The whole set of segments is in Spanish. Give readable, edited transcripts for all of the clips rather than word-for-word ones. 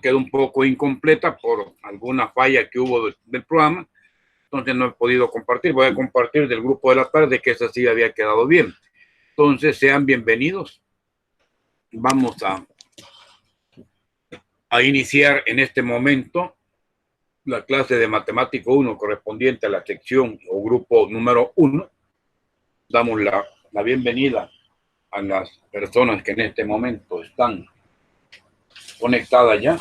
quedó un poco incompleta por alguna falla que hubo del programa, entonces no he podido compartir. Voy a compartir del grupo de la tarde, que esa sí había quedado bien. Entonces, sean bienvenidos. Vamos a iniciar en este momento la clase de matemático 1 correspondiente a la sección o grupo número 1. Damos la bienvenida a las personas que en este momento están conectadas ya.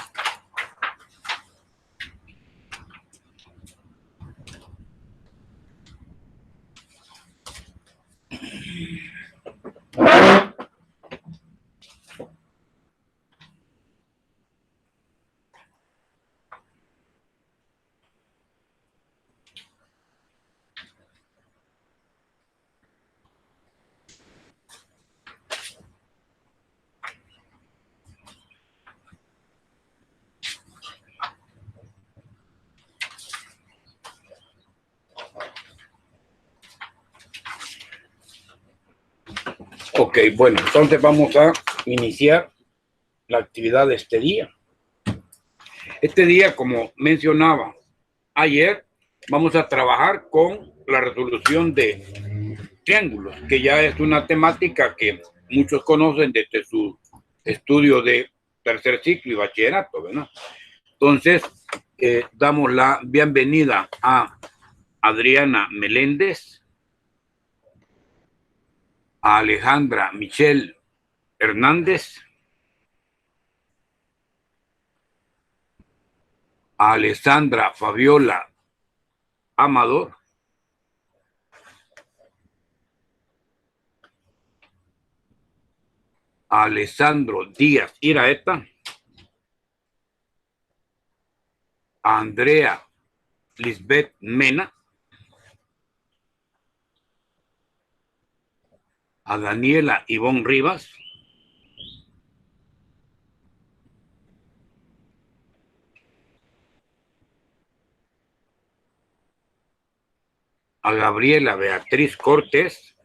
Ok, bueno, entonces vamos a iniciar la actividad de este día. Este día, como mencionaba ayer, vamos a trabajar con la resolución de triángulos, que ya es una temática que muchos conocen desde su estudio de tercer ciclo y bachillerato, ¿verdad? Entonces, damos la bienvenida a Adriana Meléndez, a Alejandra Michelle Hernández, a Alessandra Fabiola Amador, a Alessandro Díaz Iraeta, a Andrea Lisbeth Mena, a Daniela Ivonne Rivas, a Gabriela Beatriz Cortés,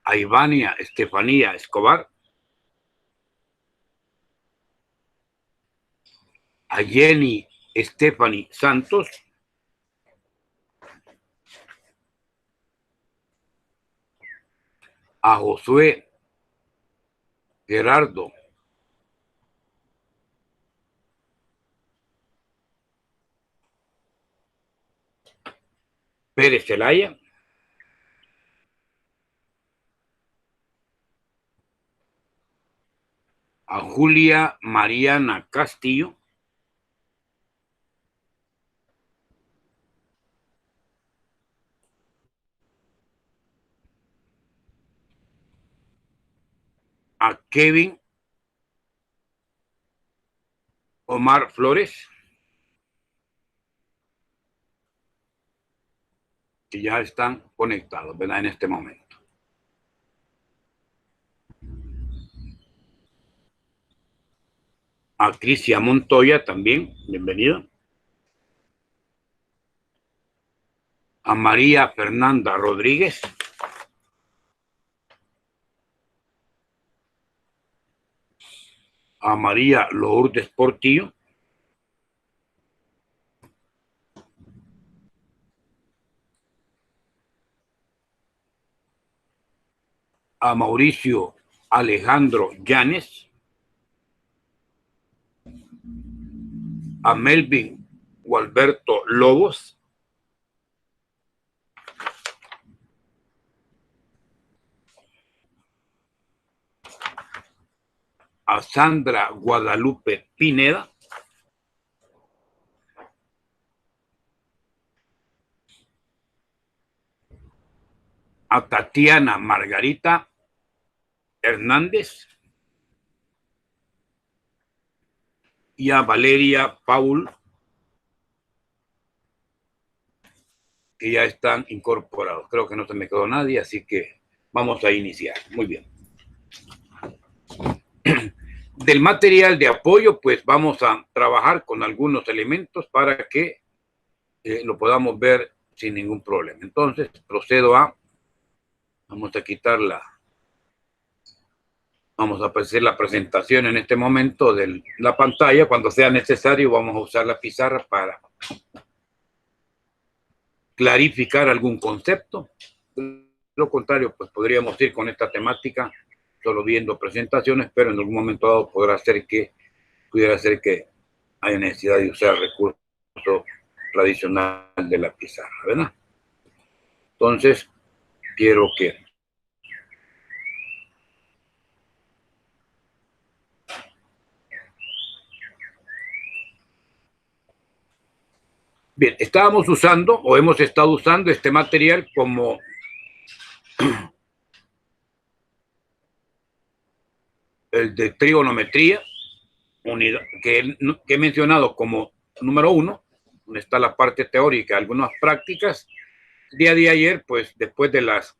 a Ivania Estefanía Escobar, a Jenny Stephanie Santos, a Josué Gerardo Pérez Zelaya, a Julia Mariana Castillo, a Kevin Omar Flores, que ya están conectados, ¿verdad? En este momento. A Crisia Montoya también, bienvenida. A María Fernanda Rodríguez, a María Lourdes Portillo, a Mauricio Alejandro Llanes, a Melvin Gualberto Lobos, a Sandra Guadalupe Pineda, a Tatiana Margarita Hernández y a Valeria Paul, que ya están incorporados. Creo que no se me quedó nadie, así que vamos a iniciar. Muy bien. Del material de apoyo, pues vamos a trabajar con algunos elementos para que lo podamos ver sin ningún problema. Entonces, procedo vamos a quitar Vamos a hacer la presentación en este momento de la pantalla. Cuando sea necesario, vamos a usar la pizarra para clarificar algún concepto. De lo contrario, pues podríamos ir con esta temática solo viendo presentaciones, pero en algún momento dado pudiera ser que haya necesidad de usar el recurso tradicional de la pizarra, ¿verdad? Entonces, quiero que bien, estábamos usando o hemos estado usando este material como el de trigonometría, unidad, que he mencionado como número 1, donde está la parte teórica, algunas prácticas. El día de ayer, pues después de las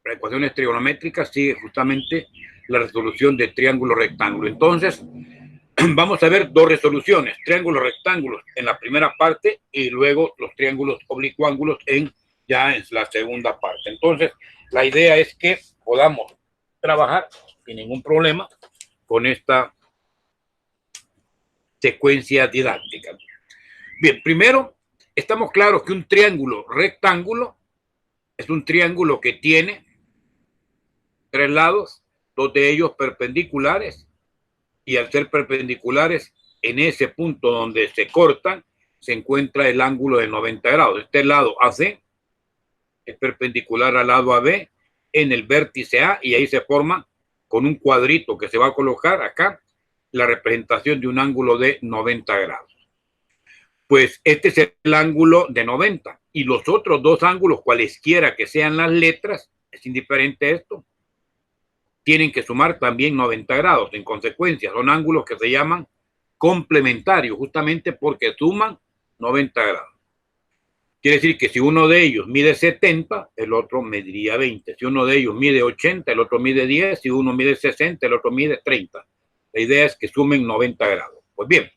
ecuaciones trigonométricas, sigue justamente la resolución de triángulo rectángulo. Entonces, vamos a ver dos resoluciones, triángulos rectángulos en la primera parte y luego los triángulos oblicuángulos ya en la segunda parte. Entonces, la idea es que podamos trabajar sin ningún problema con esta secuencia didáctica. Bien, primero, estamos claros que un triángulo rectángulo es un triángulo que tiene tres lados, dos de ellos perpendiculares, y al ser perpendiculares, en ese punto donde se cortan, se encuentra el ángulo de 90 grados. Este lado AC es perpendicular al lado AB en el vértice A, y ahí se forma con un cuadrito que se va a colocar acá la representación de un ángulo de 90 grados. Pues este es el ángulo de 90, y los otros dos ángulos, cualesquiera que sean las letras, es indiferente esto, tienen que sumar también 90 grados. En consecuencia, son ángulos que se llaman complementarios, justamente porque suman 90 grados. Quiere decir que si uno de ellos mide 70, el otro mediría 20. Si uno de ellos mide 80, el otro mide 10. Si uno mide 60, el otro mide 30. La idea es que sumen 90 grados. Pues bien,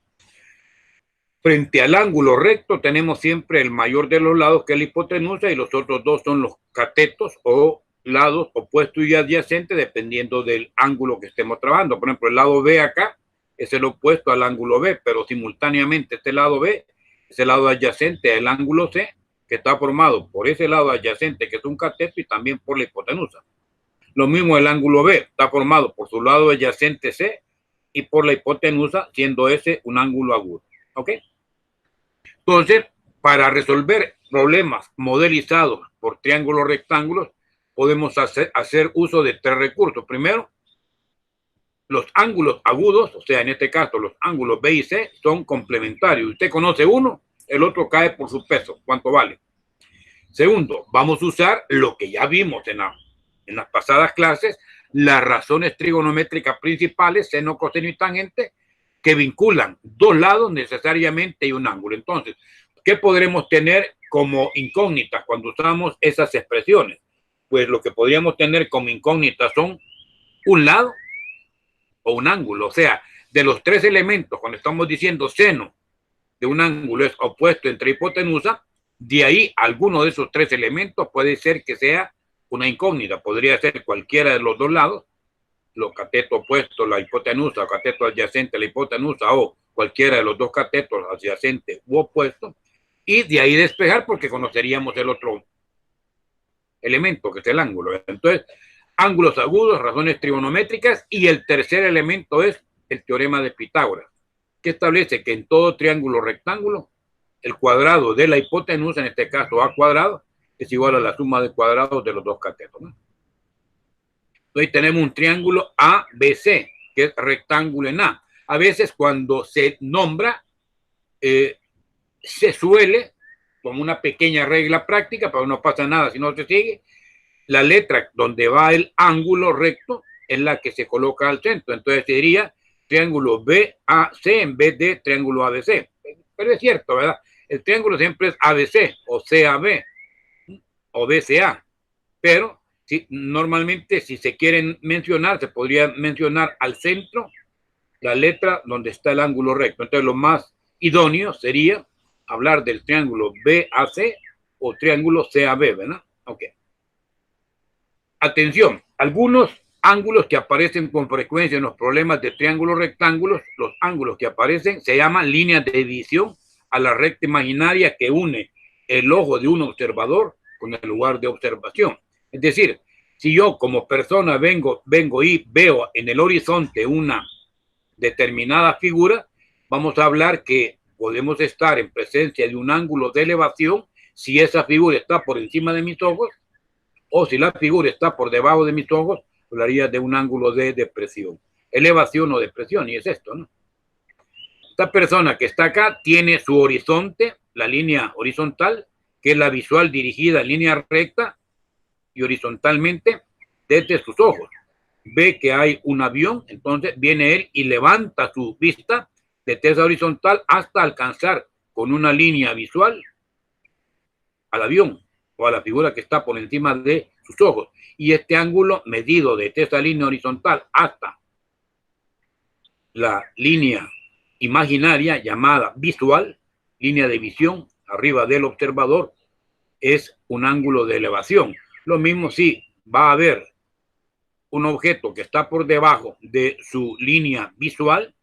frente al ángulo recto tenemos siempre el mayor de los lados, que es la hipotenusa, y los otros dos son los catetos o lados opuestos y adyacentes, dependiendo del ángulo que estemos trabajando. Por ejemplo, el lado B acá es el opuesto al ángulo B, pero simultáneamente este lado B es el lado adyacente al ángulo C, que está formado por ese lado adyacente, que es un cateto, y también por la hipotenusa. Lo mismo el ángulo B, está formado por su lado adyacente C y por la hipotenusa, siendo ese un ángulo agudo. ¿Ok? Entonces, para resolver problemas modelizados por triángulos rectángulos, podemos hacer uso de tres recursos. Primero, los ángulos agudos, o sea, en este caso los ángulos B y C, son complementarios. Usted conoce uno, el otro cae por su peso. ¿Cuánto vale? Segundo, vamos a usar lo que ya vimos en las pasadas clases, las razones trigonométricas principales, seno, coseno y tangente, que vinculan dos lados necesariamente y un ángulo. Entonces, ¿qué podremos tener como incógnitas cuando usamos esas expresiones? Pues lo que podríamos tener como incógnitas son un lado o un ángulo. O sea, de los tres elementos, cuando estamos diciendo seno de un ángulo es opuesto entre hipotenusa, de ahí alguno de esos tres elementos puede ser que sea una incógnita. Podría ser cualquiera de los dos lados, los catetos opuestos, la hipotenusa, o cateto adyacente a la hipotenusa, o cualquiera de los dos catetos adyacentes u opuestos, y de ahí despejar porque conoceríamos el otro elemento, que es el ángulo. Entonces, ángulos agudos, razones trigonométricas, y el tercer elemento es el teorema de Pitágoras, que establece que en todo triángulo rectángulo, el cuadrado de la hipotenusa, en este caso a cuadrado, es igual a la suma de cuadrados de los dos catetos, ¿no? Entonces tenemos un triángulo ABC, que es rectángulo en A. A veces cuando se nombra, se suele, como una pequeña regla práctica, pero no pasa nada si no se sigue, la letra donde va el ángulo recto es la que se coloca al centro. Entonces sería triángulo BAC en vez de triángulo ABC. Pero es cierto, ¿verdad? El triángulo siempre es ABC o CAB o BCA. Pero normalmente si se quieren mencionar, se podría mencionar al centro la letra donde está el ángulo recto. Entonces lo más idóneo sería hablar del triángulo BAC o triángulo CAB, ¿verdad? Ok. Atención, algunos ángulos que aparecen con frecuencia en los problemas de triángulos rectángulos, los ángulos que aparecen se llaman líneas de división a la recta imaginaria que une el ojo de un observador con el lugar de observación. Es decir, si yo como persona vengo y veo en el horizonte una determinada figura, vamos a hablar que podemos estar en presencia de un ángulo de elevación si esa figura está por encima de mis ojos, o si la figura está por debajo de mis ojos, hablaría de un ángulo de depresión, elevación o depresión, y es esto, ¿no? Esta persona que está acá tiene su horizonte, la línea horizontal, que es la visual dirigida en línea recta y horizontalmente desde sus ojos. Ve que hay un avión, entonces viene él y levanta su vista desde esa horizontal hasta alcanzar con una línea visual al avión o a la figura que está por encima de sus ojos. Y este ángulo medido desde esa línea horizontal hasta la línea imaginaria llamada visual, línea de visión arriba del observador, es un ángulo de elevación. Lo mismo si va a haber un objeto que está por debajo de su línea visual,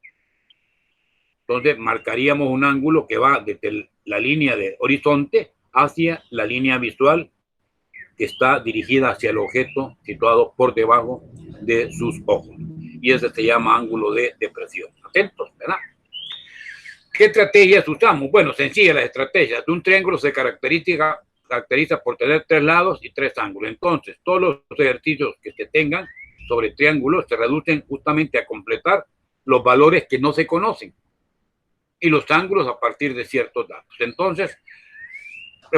entonces marcaríamos un ángulo que va desde la línea de horizonte hacia la línea visual que está dirigida hacia el objeto situado por debajo de sus ojos. Y ese se llama ángulo de depresión. Atentos, ¿verdad? ¿Qué estrategias usamos? Bueno, sencillas las estrategias. Un triángulo se caracteriza por tener 3 lados y 3 ángulos. Entonces, todos los ejercicios que se tengan sobre triángulos se reducen justamente a completar los valores que no se conocen y los ángulos a partir de ciertos datos. Entonces,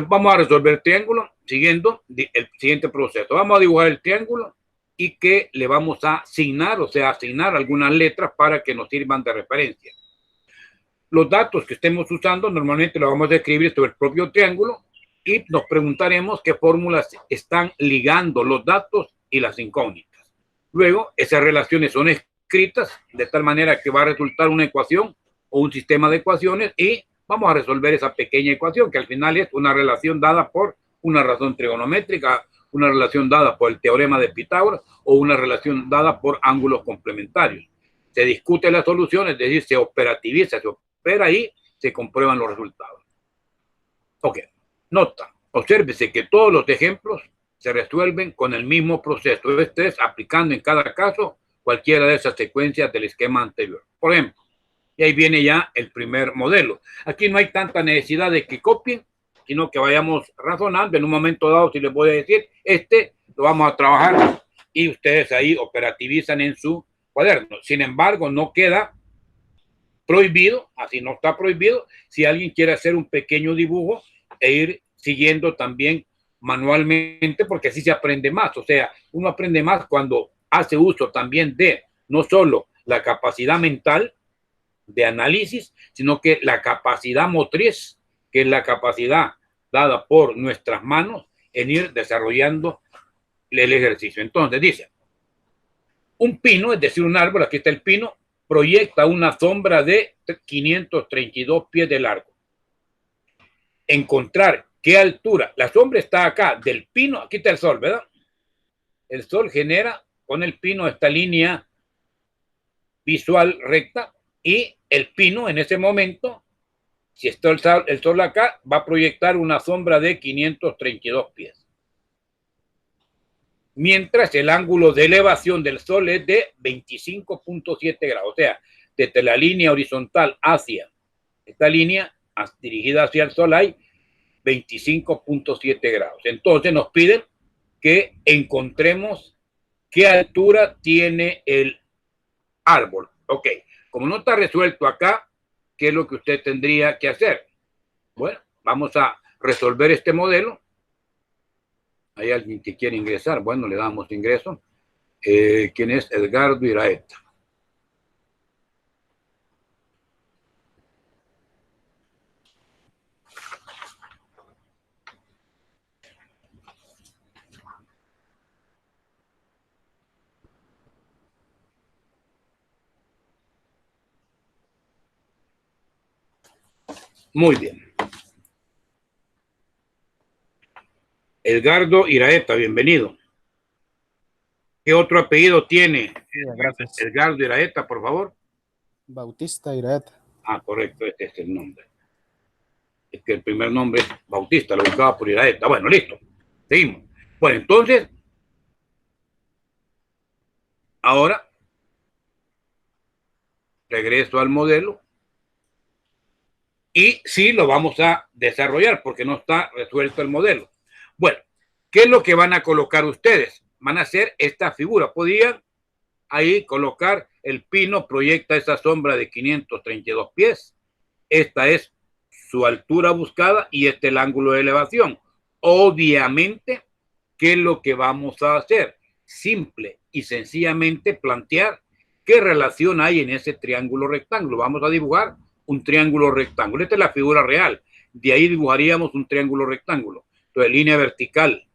vamos a resolver el triángulo siguiendo el siguiente proceso. Vamos a dibujar el triángulo y que le vamos a asignar, o sea, asignar algunas letras para que nos sirvan de referencia. Los datos que estemos usando normalmente los vamos a escribir sobre el propio triángulo y nos preguntaremos qué fórmulas están ligando los datos y las incógnitas. Luego, esas relaciones son escritas de tal manera que va a resultar una ecuación o un sistema de ecuaciones y vamos a resolver esa pequeña ecuación que al final es una relación dada por una razón trigonométrica, una relación dada por el teorema de Pitágoras o una relación dada por ángulos complementarios. Se discute la solución, es decir, se operativiza, se opera y se comprueban los resultados. Ok, nota, obsérvese que todos los ejemplos se resuelven con el mismo proceso. Este es aplicando en cada caso cualquiera de esas secuencias del esquema anterior. Por ejemplo, y ahí viene ya el primer modelo. Aquí no hay tanta necesidad de que copien, sino que vayamos razonando. En un momento dado, si les voy a decir, lo vamos a trabajar y ustedes ahí operativizan en su cuaderno. Sin embargo, no queda prohibido, así no está prohibido, si alguien quiere hacer un pequeño dibujo e ir siguiendo también manualmente, porque así se aprende más. O sea, uno aprende más cuando hace uso también de no solo la capacidad mental de análisis, sino que la capacidad motriz, que es la capacidad dada por nuestras manos en ir desarrollando el ejercicio. Entonces dice, un pino, es decir, un árbol, aquí está el pino, proyecta una sombra de 532 pies de largo. Encontrar qué altura, la sombra está acá del pino, aquí está el sol, ¿verdad? El sol genera con el pino esta línea visual recta y el pino en ese momento, si está el sol acá, va a proyectar una sombra de 532 pies. Mientras el ángulo de elevación del sol es de 25.7 grados. O sea, desde la línea horizontal hacia esta línea dirigida hacia el sol hay 25.7 grados. Entonces nos piden que encontremos qué altura tiene el árbol. Ok, como no está resuelto acá, ¿qué es lo que usted tendría que hacer? Bueno, vamos a resolver este modelo. ¿Hay alguien que quiere ingresar? Bueno, le damos ingreso. ¿Quién es? Edgardo Iraeta. Muy bien. Edgardo Iraeta, bienvenido. ¿Qué otro apellido tiene? Sí, gracias. Edgardo Iraeta, por favor. Bautista Iraeta. Ah, correcto, este es el nombre. Es que el primer nombre es Bautista, lo buscaba por Iraeta. Bueno, listo. Seguimos. Bueno, entonces, ahora regreso al modelo y sí lo vamos a desarrollar porque no está resuelto el modelo. Bueno, ¿qué es lo que van a colocar ustedes? Van a hacer esta figura. Podrían ahí colocar el pino, proyecta esa sombra de 532 pies. Esta es su altura buscada y este es el ángulo de elevación. Obviamente, ¿qué es lo que vamos a hacer? Simple y sencillamente plantear qué relación hay en ese triángulo rectángulo. Vamos a dibujar un triángulo rectángulo. Esta es la figura real. De ahí dibujaríamos un triángulo rectángulo. Entonces, línea vertical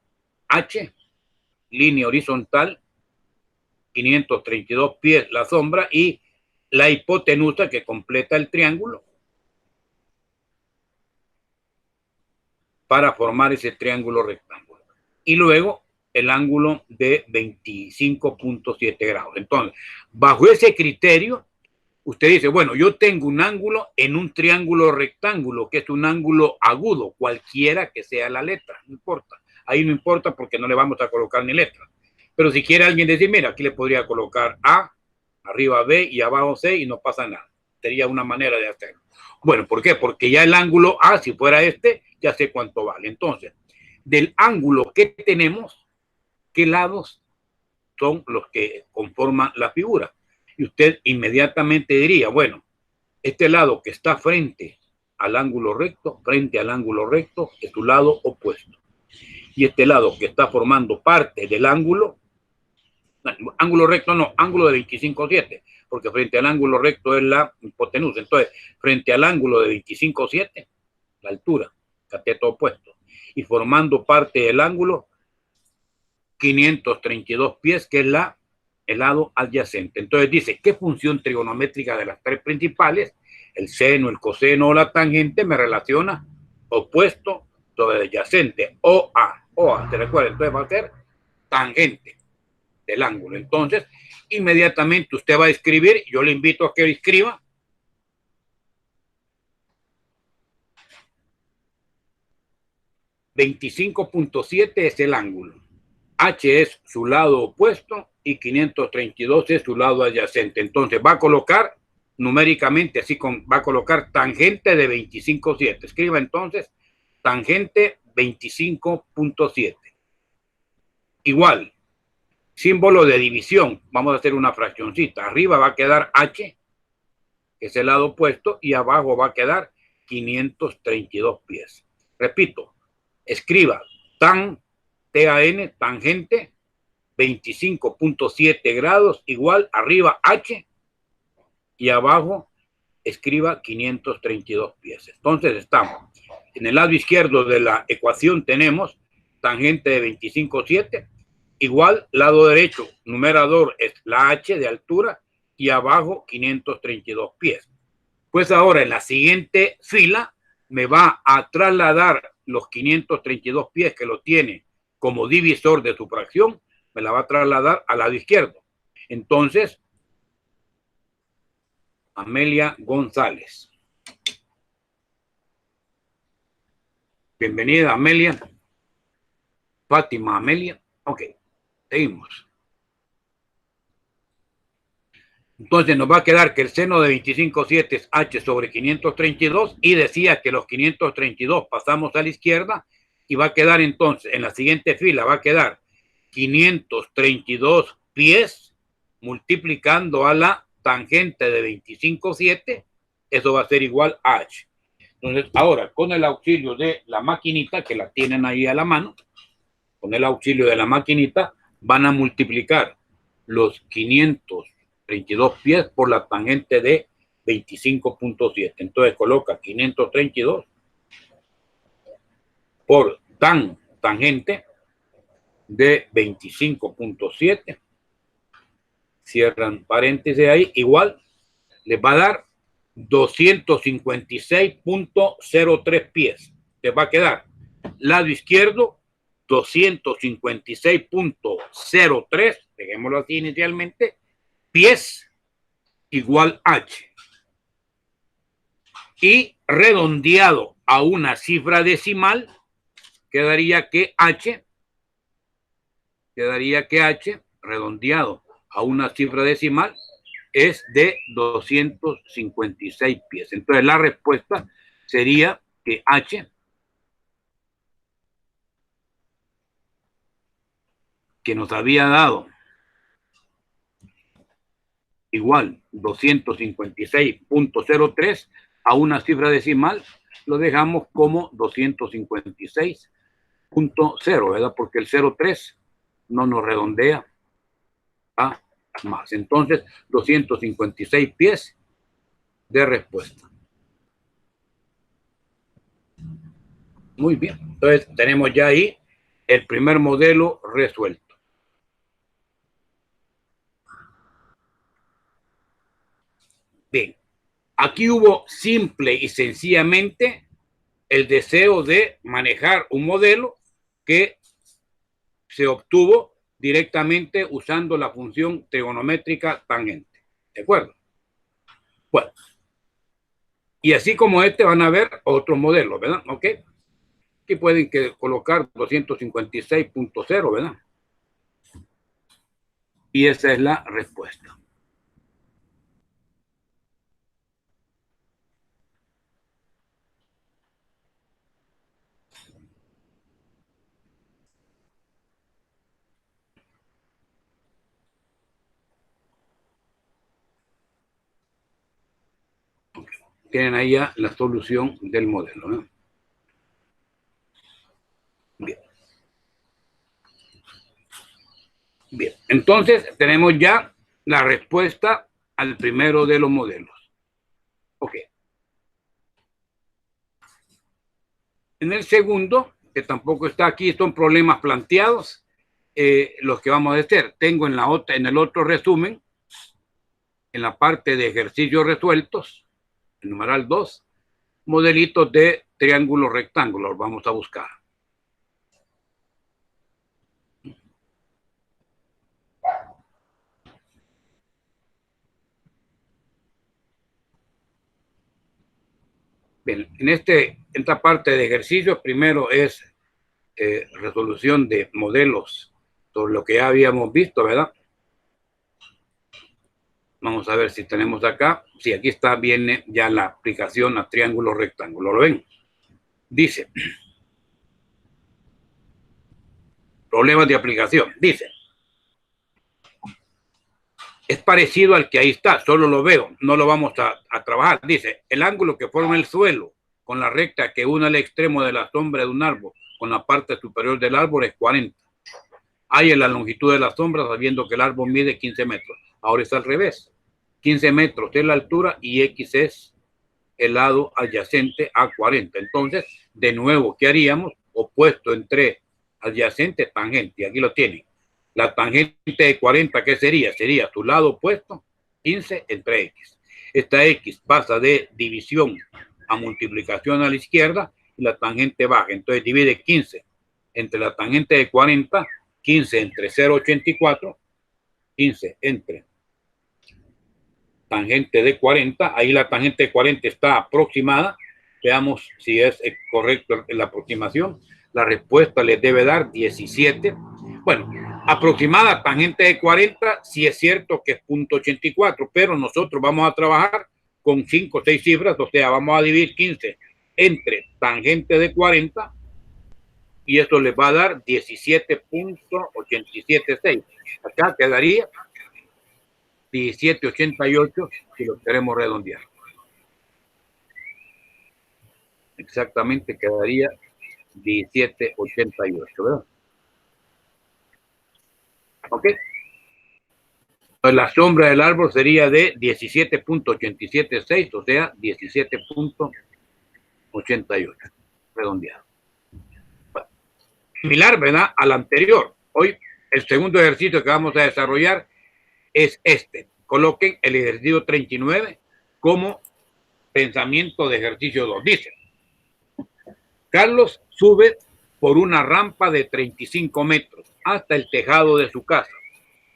H, línea horizontal 532 pies la sombra y la hipotenusa que completa el triángulo para formar ese triángulo rectángulo. Y luego el ángulo de 25.7 grados. Entonces, bajo ese criterio, usted dice, bueno, yo tengo un ángulo en un triángulo rectángulo, que es un ángulo agudo, cualquiera que sea la letra, no importa. Ahí no importa porque no le vamos a colocar ni letra. Pero si quiere alguien decir, mira, aquí le podría colocar A, arriba B y abajo C y no pasa nada. Sería una manera de hacerlo. Bueno, ¿por qué? Porque ya el ángulo A, si fuera este, ya sé cuánto vale. Entonces, del ángulo que tenemos, ¿qué lados son los que conforman la figura? Y usted inmediatamente diría, bueno, este lado que está frente al ángulo recto, es su lado opuesto. Y este lado que está formando parte del ángulo recto no, ángulo de 25,7, porque frente al ángulo recto es la hipotenusa. Entonces, frente al ángulo de 25,7, la altura, cateto opuesto, y formando parte del ángulo 532 pies, que es el lado adyacente. Entonces dice, ¿qué función trigonométrica de las tres principales, el seno, el coseno o la tangente, me relaciona opuesto sobre adyacente? OA, ¿te recuerda? Entonces va a ser tangente del ángulo. Entonces, inmediatamente usted va a escribir, yo le invito a que escriba 25.7 es el ángulo, H es su lado opuesto y 532 es su lado adyacente. Entonces va a colocar numéricamente, así va a colocar tangente de 25,7. Escriba entonces tangente 25.7. Igual, símbolo de división, vamos a hacer una fraccioncita. Arriba va a quedar H, que es el lado opuesto, y abajo va a quedar 532 pies. Repito, escriba TAN, tangente, 25.7 grados, igual arriba H, y abajo escriba 532 pies. Entonces estamos en el lado izquierdo de la ecuación, tenemos tangente de 25,7, igual lado derecho, numerador es la H de altura y abajo 532 pies. Pues ahora en la siguiente fila me va a trasladar los 532 pies que lo tiene como divisor de su fracción, me la va a trasladar al lado izquierdo. Entonces, Amelia González. Bienvenida, Amelia. Fátima Amelia. Ok, seguimos. Entonces nos va a quedar que el seno de 25,7 es H sobre 532 y decía que los 532 pasamos a la izquierda y va a quedar entonces, en la siguiente fila va a quedar 532 pies multiplicando a la tangente de 25,7, eso va a ser igual a H. Entonces ahora con el auxilio de la maquinita, que la tienen ahí a la mano, con el auxilio de la maquinita van a multiplicar los 532 pies por la tangente de 25.7. Entonces coloca 532 por tangente de 25.7. Cierran paréntesis ahí. Igual les va a dar 256.03 pies. Les va a quedar lado izquierdo 256.03, dejémoslo así inicialmente, pies igual H. Y redondeado a una cifra decimal, quedaría que H, redondeado a una cifra decimal, es de 256 pies. Entonces la respuesta sería que H, que nos había dado igual 256.03 a una cifra decimal, lo dejamos como 256.0, ¿verdad? Porque el 03 no nos redondea a más. Entonces, 256 pies de respuesta. Muy bien. Entonces, tenemos ya ahí el primer modelo resuelto. Bien. Aquí hubo simple y sencillamente el deseo de manejar un modelo que se obtuvo directamente usando la función trigonométrica tangente. ¿De acuerdo? Bueno. Y así como este van a ver otros modelos, ¿verdad? ¿Ok? Aquí pueden colocar 256.0, ¿verdad? Y esa es la respuesta. Tienen ahí ya la solución del modelo, ¿no? Bien. Bien, entonces tenemos ya la respuesta al primero de los modelos. Ok. En el segundo, que tampoco está aquí, son problemas planteados, los que vamos a hacer. Tengo en el otro resumen, en la parte de ejercicios resueltos, el numeral 2, modelitos de triángulos rectángulos, vamos a buscar. Bien, en esta parte de ejercicios, primero es resolución de modelos sobre lo que ya habíamos visto, ¿verdad? Vamos a ver si tenemos acá. Sí, aquí está, viene ya la aplicación a triángulo rectángulo. ¿Lo ven? Dice, problemas de aplicación. Dice, es parecido al que ahí está, solo lo veo, no lo vamos a trabajar. Dice, el ángulo que forma el suelo con la recta que une el extremo de la sombra de un árbol con la parte superior del árbol es 40. Hay en la longitud de la sombra sabiendo que el árbol mide 15 metros. Ahora es al revés. 15 metros es la altura y X es el lado adyacente a 40. Entonces, de nuevo, ¿qué haríamos? Opuesto entre adyacente, tangente. Y aquí lo tienen. La tangente de 40, ¿qué sería? Sería su lado opuesto, 15 entre X. Esta X pasa de división a multiplicación a la izquierda y la tangente baja. Entonces divide 15 entre la tangente de 40, 15 entre 0,84, 15 entre tangente de 40, ahí la tangente de 40 está aproximada, veamos si es correcto la aproximación, la respuesta les debe dar 17, bueno, aproximada tangente de 40, si es cierto que es 0.84, pero nosotros vamos a trabajar con 5 o 6 cifras, o sea, vamos a dividir 15 entre tangente de 40, y eso les va a dar 17.876, acá quedaría 1788 si lo queremos redondear. Exactamente quedaría 1788, ¿verdad? ¿Ok? Pues la sombra del árbol sería de 17.876, o sea, 17.88, redondeado. Bueno, similar, ¿verdad? Al anterior. Hoy, el segundo ejercicio que vamos a desarrollar es este. Coloquen el ejercicio 39 como pensamiento de ejercicio 2. Dice, Carlos sube por una rampa de 35 metros hasta el tejado de su casa.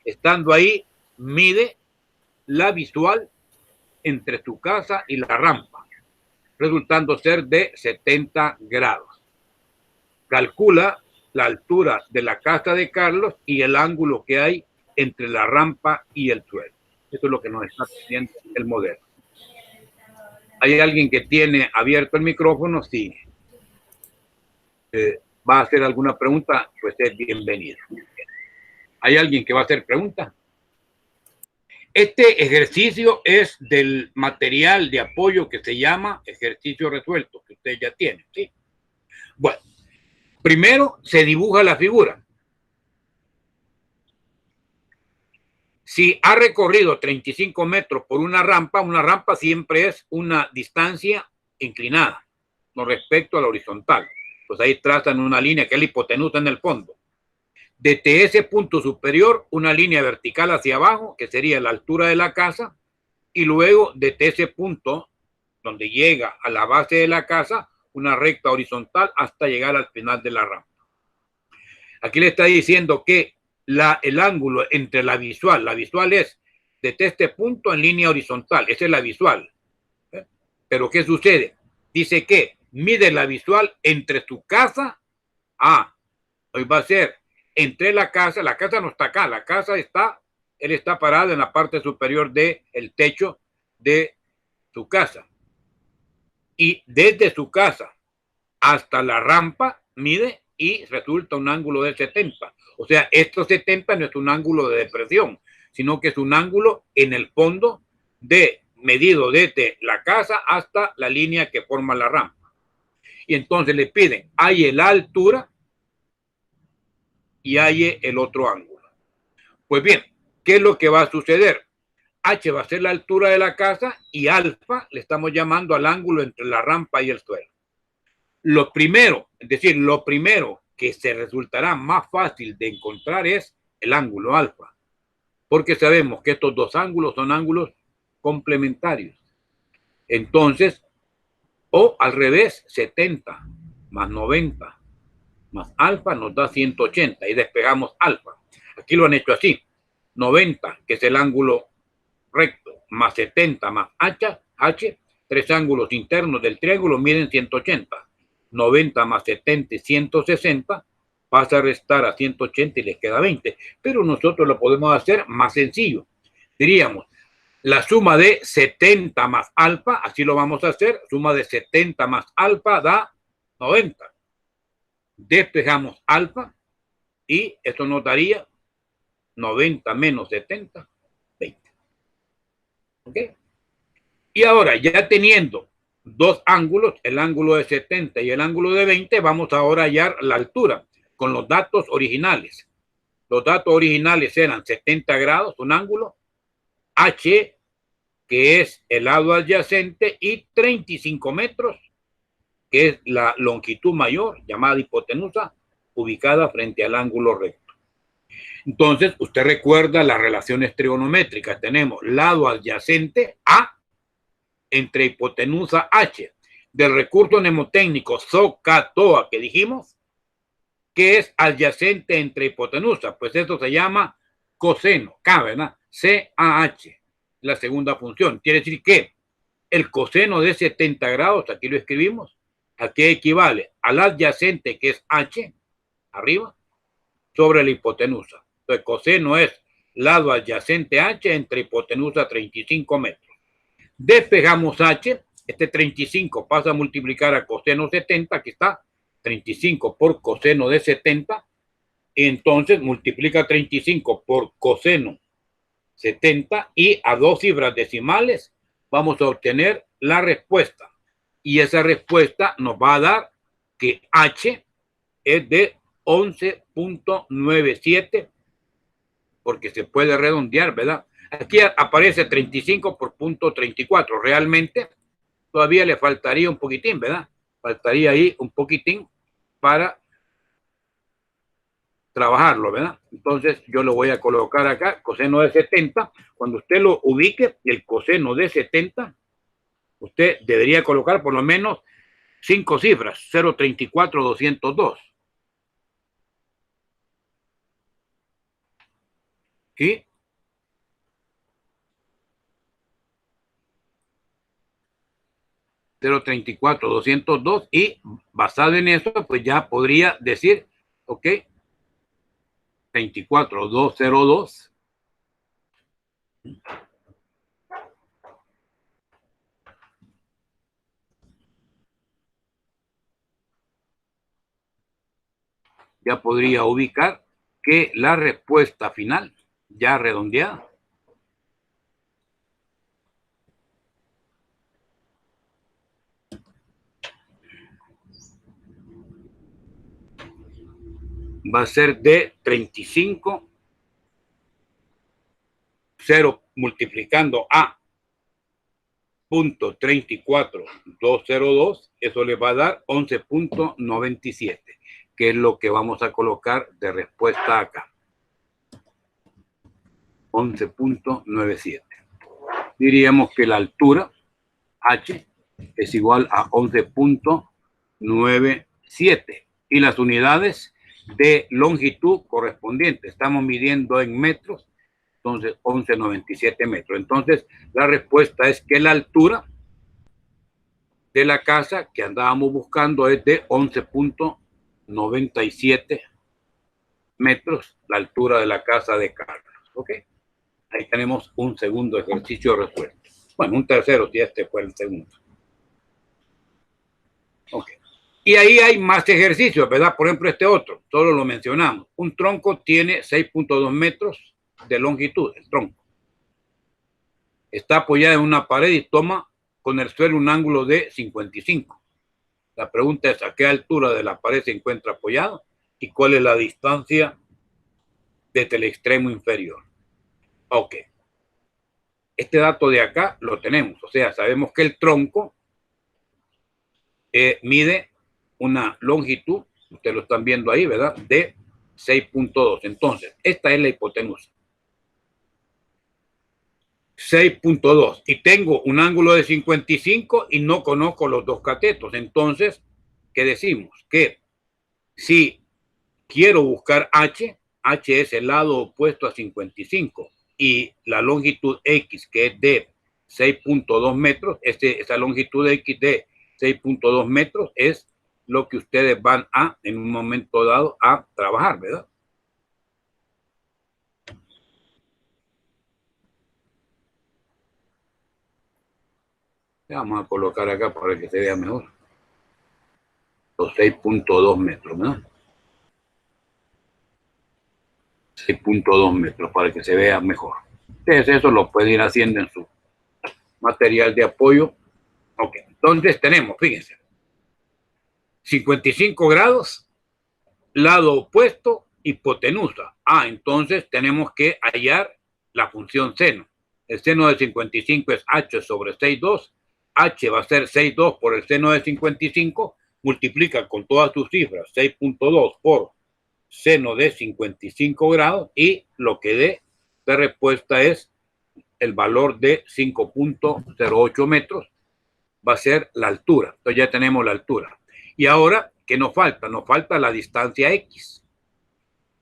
Estando ahí, mide la visual entre su casa y la rampa, resultando ser de 70 grados. Calcula la altura de la casa de Carlos y el ángulo que hay entre la rampa y el suelo. Eso es lo que nos está diciendo el modelo. ¿Hay alguien que tiene abierto el micrófono? Sí. ¿Va a hacer alguna pregunta? Pues es bienvenido. ¿Hay alguien que va a hacer pregunta? Este ejercicio es del material de apoyo que se llama ejercicio resuelto, que usted ya tiene, ¿sí? Bueno, primero se dibuja la figura. Si ha recorrido 35 metros por una rampa siempre es una distancia inclinada con respecto a la horizontal. Pues ahí trazan una línea que es la hipotenusa en el fondo. Desde ese punto superior, una línea vertical hacia abajo, que sería la altura de la casa, y luego desde ese punto, donde llega a la base de la casa, una recta horizontal hasta llegar al final de la rampa. Aquí le está diciendo que el ángulo entre la visual es desde este punto en línea horizontal, esa es la visual. Pero ¿qué sucede? Dice que mide la visual entre su casa, hoy va a ser entre la casa no está acá, la casa está, él está parado en la parte superior del techo de su casa. Y desde su casa hasta la rampa mide y resulta un ángulo de 70. O sea, estos 70 no es un ángulo de depresión, sino que es un ángulo en el fondo medido desde la casa hasta la línea que forma la rampa. Y entonces le piden, hay la altura y hay el otro ángulo. Pues bien, ¿qué es lo que va a suceder? H va a ser la altura de la casa y alfa le estamos llamando al ángulo entre la rampa y el suelo. Lo primero que se resultará más fácil de encontrar es el ángulo alfa, porque sabemos que estos dos ángulos son ángulos complementarios. Entonces, o al revés, 70 más 90 más alfa nos da 180 y despegamos alfa. Aquí lo han hecho así. 90, que es el ángulo recto, más 70 más h, tres ángulos internos del triángulo miden 180. 90 más 70 y 160 pasa a restar a 180 y les queda 20. Pero nosotros lo podemos hacer más sencillo. Diríamos, la suma de 70 más alfa, así lo vamos a hacer, suma de 70 más alfa da 90. Despejamos alfa y esto nos daría 90 menos 70, 20. ¿Ok? Y ahora, ya teniendo dos ángulos, el ángulo de 70 y el ángulo de 20, vamos ahora a hallar la altura con los datos originales. Los datos originales eran 70 grados, un ángulo, H, que es el lado adyacente, y 35 metros, que es la longitud mayor, llamada hipotenusa, ubicada frente al ángulo recto. Entonces, usted recuerda las relaciones trigonométricas. Tenemos lado adyacente A entre hipotenusa H. Del recurso mnemotécnico SOHCAHTOA que dijimos, que es adyacente entre hipotenusa. Pues esto se llama coseno, K, ¿verdad? CAH, la segunda función. Quiere decir que el coseno de 70 grados, aquí lo escribimos, aquí equivale al adyacente, que es H, arriba, sobre la hipotenusa. Entonces, coseno es lado adyacente H entre hipotenusa 35 metros. Despejamos H, este 35 pasa a multiplicar a coseno 70, aquí está, 35 por coseno de 70, y entonces multiplica 35 por coseno 70 y a dos cifras decimales vamos a obtener la respuesta. Y esa respuesta nos va a dar que H es de 11.97, porque se puede redondear, ¿verdad? Aquí aparece 35 por punto 34. Realmente todavía le faltaría un poquitín, ¿verdad? Faltaría ahí un poquitín para trabajarlo, ¿verdad? Entonces yo lo voy a colocar acá, coseno de 70. Cuando usted lo ubique, el coseno de 70, usted debería colocar por lo menos 5 cifras, 0.34202. y $0.34,202 y basado en eso, pues ya podría decir, ok, 24,202 ya podría ubicar que la respuesta final, ya redondeada, va a ser de 35, 0 multiplicando a .34202, eso le va a dar 11.97, que es lo que vamos a colocar de respuesta acá. 11.97. Diríamos que la altura H es igual a 11.97 y las unidades de longitud correspondientes, estamos midiendo en metros, entonces 11.97 metros. Entonces la respuesta es que la altura de la casa que andábamos buscando es de 11.97 metros, la altura de la casa de Carlos. ¿Ok? Ahí tenemos un segundo ejercicio resuelto. Bueno, un tercero si este fue el segundo. Ok. Y ahí hay más ejercicios, ¿verdad? Por ejemplo, este otro, solo lo mencionamos. Un tronco tiene 6.2 metros de longitud, el tronco. Está apoyada en una pared y toma con el suelo un ángulo de 55. La pregunta es, ¿a qué altura de la pared se encuentra apoyado? ¿Y cuál es la distancia desde el extremo inferior? Ok. Este dato de acá lo tenemos. O sea, sabemos que el tronco mide una longitud, ustedes lo están viendo ahí, ¿verdad? De 6.2. Entonces, esta es la hipotenusa. 6.2. Y tengo un ángulo de 55 y no conozco los dos catetos. Entonces, ¿qué decimos? Que si quiero buscar H, H es el lado opuesto a 55 y la longitud X, que es de 6.2 metros, esa longitud X de 6.2 metros es lo que ustedes van a, en un momento dado, a trabajar, ¿verdad? Vamos a colocar acá para que se vea mejor. Los 6.2 metros, ¿verdad? 6.2 metros para que se vea mejor. Entonces eso lo pueden ir haciendo en su material de apoyo. Ok, entonces tenemos, fíjense, 55 grados, lado opuesto, hipotenusa. Entonces tenemos que hallar la función seno. El seno de 55 es h sobre 6,2. H va a ser 6,2 por el seno de 55. Multiplica con todas sus cifras 6.2 por seno de 55 grados y lo que dé de respuesta es el valor de 5.08 metros. Va a ser la altura. Entonces ya tenemos la altura. Y ahora, ¿qué nos falta? Nos falta la distancia X.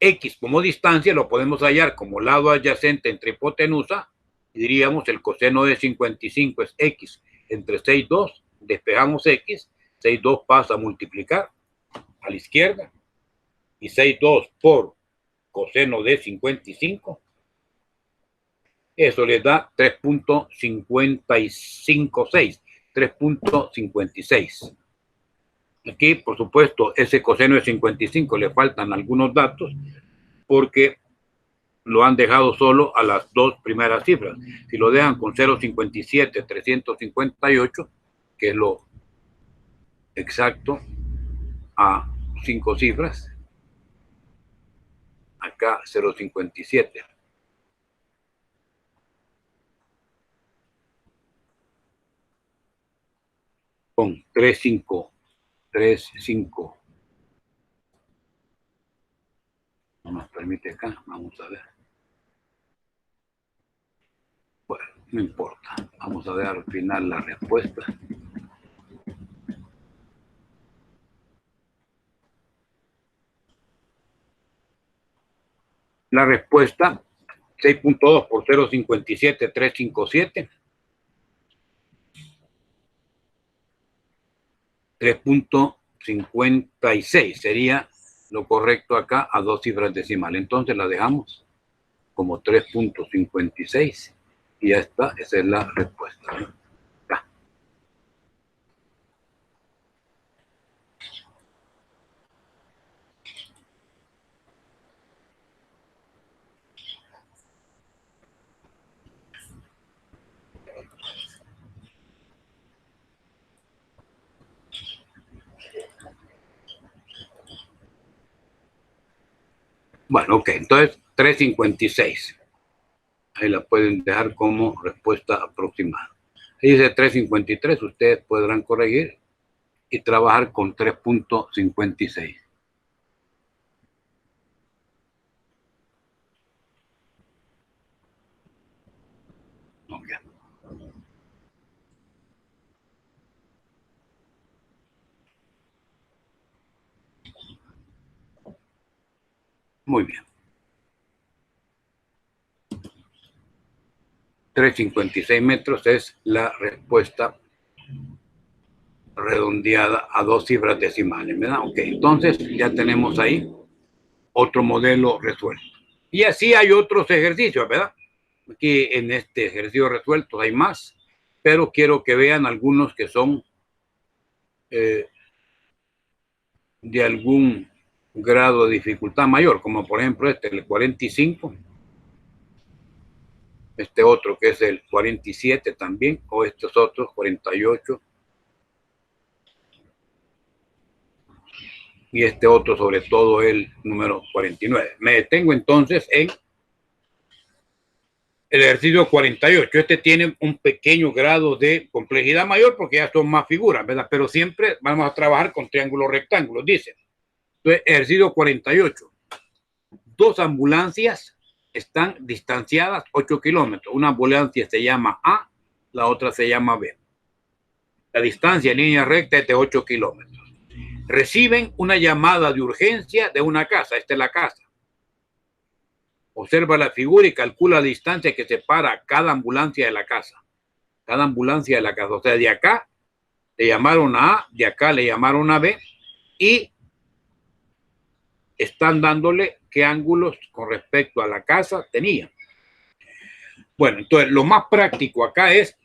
X como distancia lo podemos hallar como lado adyacente entre hipotenusa y diríamos el coseno de 55 es X entre 6,2. Despejamos X. 6,2 pasa a multiplicar a la izquierda y 6,2 por coseno de 55. Eso les da 3.556. 3.56. Aquí, por supuesto, ese coseno de 55 le faltan algunos datos porque lo han dejado solo a las dos primeras cifras. Si lo dejan con 0.57, 358, que es lo exacto a 5 cifras, acá 0.57. Con 3.5. No nos permite acá, vamos a ver. Bueno, no importa. Vamos a ver al final la respuesta. La respuesta 6.2 por 0.57, 357. 3.56 sería lo correcto acá a 2 cifras decimales. Entonces la dejamos como 3.56 y ya está, esa es la respuesta. Ya. Bueno, ok, entonces 3.56. Ahí la pueden dejar como respuesta aproximada. Ahí dice 3.53, ustedes podrán corregir y trabajar con 3.56. Okay. Muy bien. 3.56 metros es la respuesta redondeada a 2 cifras decimales, ¿verdad? Ok, entonces ya tenemos ahí otro modelo resuelto. Y así hay otros ejercicios, ¿verdad? Aquí en este ejercicio resuelto hay más, pero quiero que vean algunos que son de algún grado de dificultad mayor, como por ejemplo este, el 45, este otro que es el 47 también, o estos otros 48, y este otro sobre todo el número 49. Me detengo entonces en el ejercicio 48. Este tiene un pequeño grado de complejidad mayor porque ya son más figuras, ¿verdad? Pero siempre vamos a trabajar con triángulos rectángulos, dice. Entonces, ejercicio 48. Dos ambulancias están distanciadas 8 kilómetros. Una ambulancia se llama A, la otra se llama B. La distancia en línea recta es de 8 kilómetros. Reciben una llamada de urgencia de una casa. Esta es la casa. Observa la figura y calcula la distancia que separa cada ambulancia de la casa. Cada ambulancia de la casa. O sea, de acá le llamaron a A, de acá le llamaron a B y están dándole qué ángulos con respecto a la casa tenían. Bueno, entonces lo más práctico acá es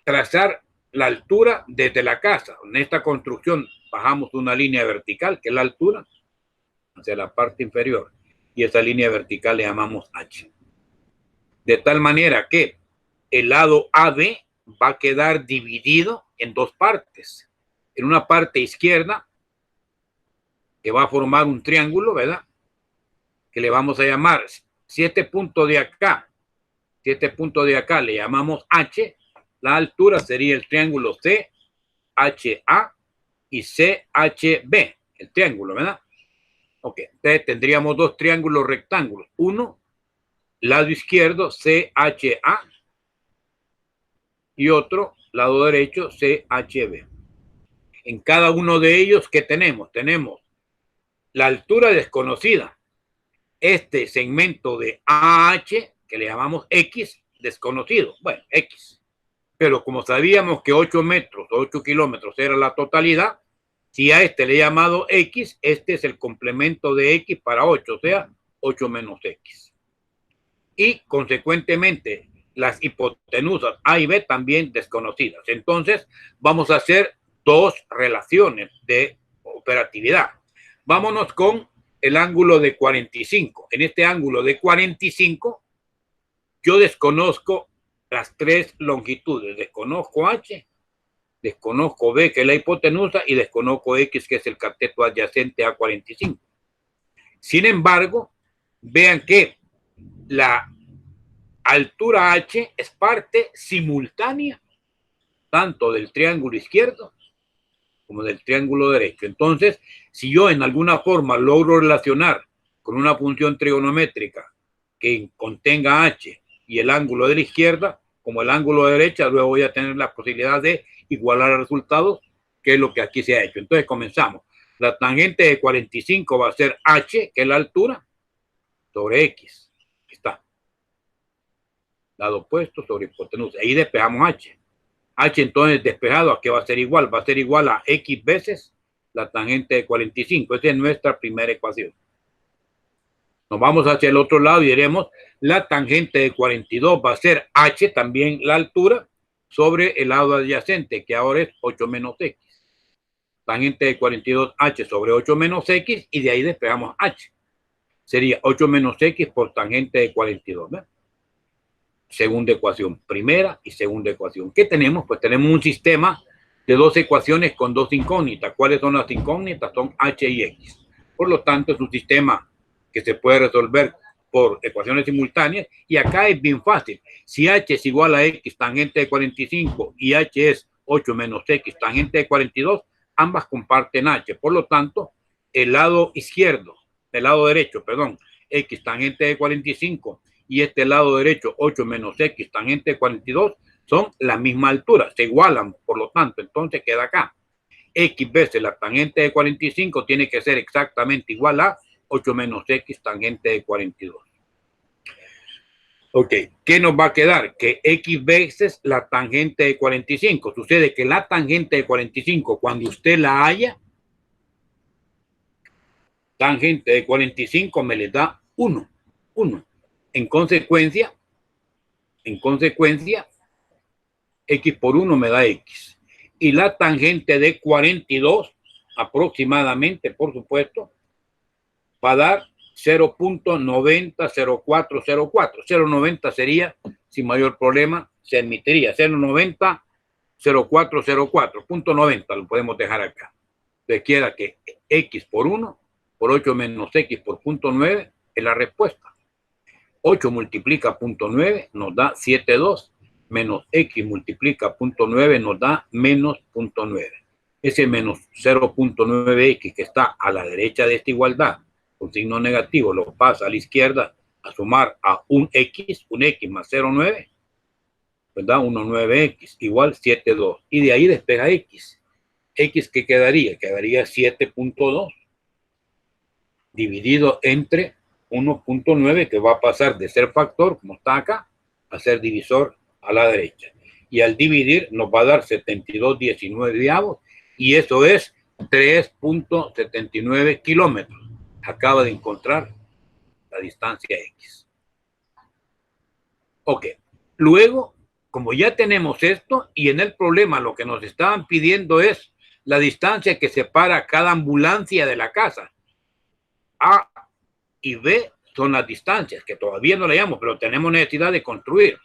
trazar la altura desde la casa. En esta construcción bajamos una línea vertical, que es la altura, hacia la parte inferior. Y esa línea vertical le llamamos H. De tal manera que el lado AB va a quedar dividido en dos partes. En una parte izquierda, que va a formar un triángulo, ¿verdad? Que le vamos a llamar 7 puntos de acá. 7 puntos de acá le llamamos H. La altura sería el triángulo CHA y CHB, el triángulo, ¿verdad? Ok, entonces tendríamos dos triángulos rectángulos. Uno, lado izquierdo, CHA, y otro, lado derecho, CHB. En cada uno de ellos, ¿qué tenemos? Tenemos la altura desconocida. Este segmento de AH, que le llamamos X, desconocido. Bueno, X. Pero como sabíamos que 8 metros o 8 kilómetros era la totalidad, si a este le he llamado X, este es el complemento de X para 8, o sea, 8 menos X. Y consecuentemente, las hipotenusas A y B también desconocidas. Entonces, vamos a hacer dos relaciones de operatividad. Vámonos con el ángulo de 45. En este ángulo de 45, yo desconozco las tres longitudes. Desconozco H, desconozco B, que es la hipotenusa, y desconozco X, que es el cateto adyacente a 45. Sin embargo, vean que la altura H es parte simultánea tanto del triángulo izquierdo como del triángulo derecho. Entonces, si yo en alguna forma logro relacionar con una función trigonométrica que contenga H y el ángulo de la izquierda como el ángulo de derecha, luego voy a tener la posibilidad de igualar resultados, que es lo que aquí se ha hecho. Entonces comenzamos. La tangente de 45 va a ser H, que es la altura, sobre X. Aquí está. lado opuesto sobre hipotenusa. Ahí despejamos h. H entonces despejado, ¿a qué va a ser igual? Va a ser igual a x veces la tangente de 45. Esa es nuestra primera ecuación. Nos vamos hacia el otro lado y diremos la tangente de 42 va a ser h, también la altura, sobre el lado adyacente, que ahora es 8 menos x. Tangente de 42, h sobre 8 menos x, y de ahí despejamos h. Sería 8 menos x por tangente de 42. ¿Ve? Segunda ecuación, primera y segunda ecuación. ¿Qué tenemos? Pues tenemos un sistema de dos ecuaciones con dos incógnitas. ¿Cuáles son las incógnitas? Son h y x. Por lo tanto, es un sistema que se puede resolver por ecuaciones simultáneas, y acá es bien fácil. Si h es igual a x tangente de 45 y h es 8 menos x tangente de 42, ambas comparten h. Por lo tanto, el lado izquierdo, el lado derecho, perdón, x tangente de 45 y este lado derecho 8 menos x tangente de 42 son la misma altura, se igualan. Por lo tanto, entonces queda acá x veces la tangente de 45 tiene que ser exactamente igual a 8 menos x tangente de 42. Ok, ¿qué nos va a quedar? Que x veces la tangente de 45. Sucede que la tangente de 45, cuando usted la haya, tangente de 45 me le da 1. En consecuencia, x por 1 me da x. Y la tangente de 42, aproximadamente, por supuesto, va a dar 0.900404. 0.90 sería, sin mayor problema, se admitiría. 0.900404. 0.90 lo podemos dejar acá. Entonces queda que x por 1 por 8 menos x por 0.9 es la respuesta. 8 multiplica 0.9 nos da 7,2, menos x multiplica 0.9 nos da menos 0.9. Ese menos 0.9x que está a la derecha de esta igualdad, con signo negativo, lo pasa a la izquierda a sumar a un x más 0,9, ¿verdad? 1,9x igual 7,2. Y de ahí despeja x. X, ¿qué quedaría? Quedaría 7.2 dividido entre 1.9, que va a pasar de ser factor, como está acá, a ser divisor a la derecha. Y al dividir nos va a dar 72,19, y eso es 3.79 kilómetros. Acaba de encontrar la distancia X. Ok. Luego, como ya tenemos esto, y en el problema lo que nos estaban pidiendo es la distancia que separa cada ambulancia de la casa. A y B son las distancias, que todavía no la llamamos, pero tenemos necesidad de construir.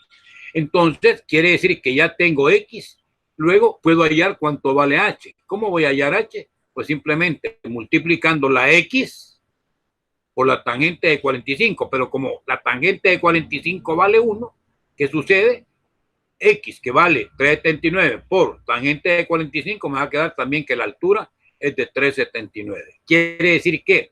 Entonces, quiere decir que ya tengo X, luego puedo hallar cuánto vale H. ¿Cómo voy a hallar H? Pues simplemente multiplicando la X por la tangente de 45, pero como la tangente de 45 vale 1, ¿qué sucede? X, que vale 3,79 por tangente de 45, me va a quedar también que la altura es de 3,79. Quiere decir que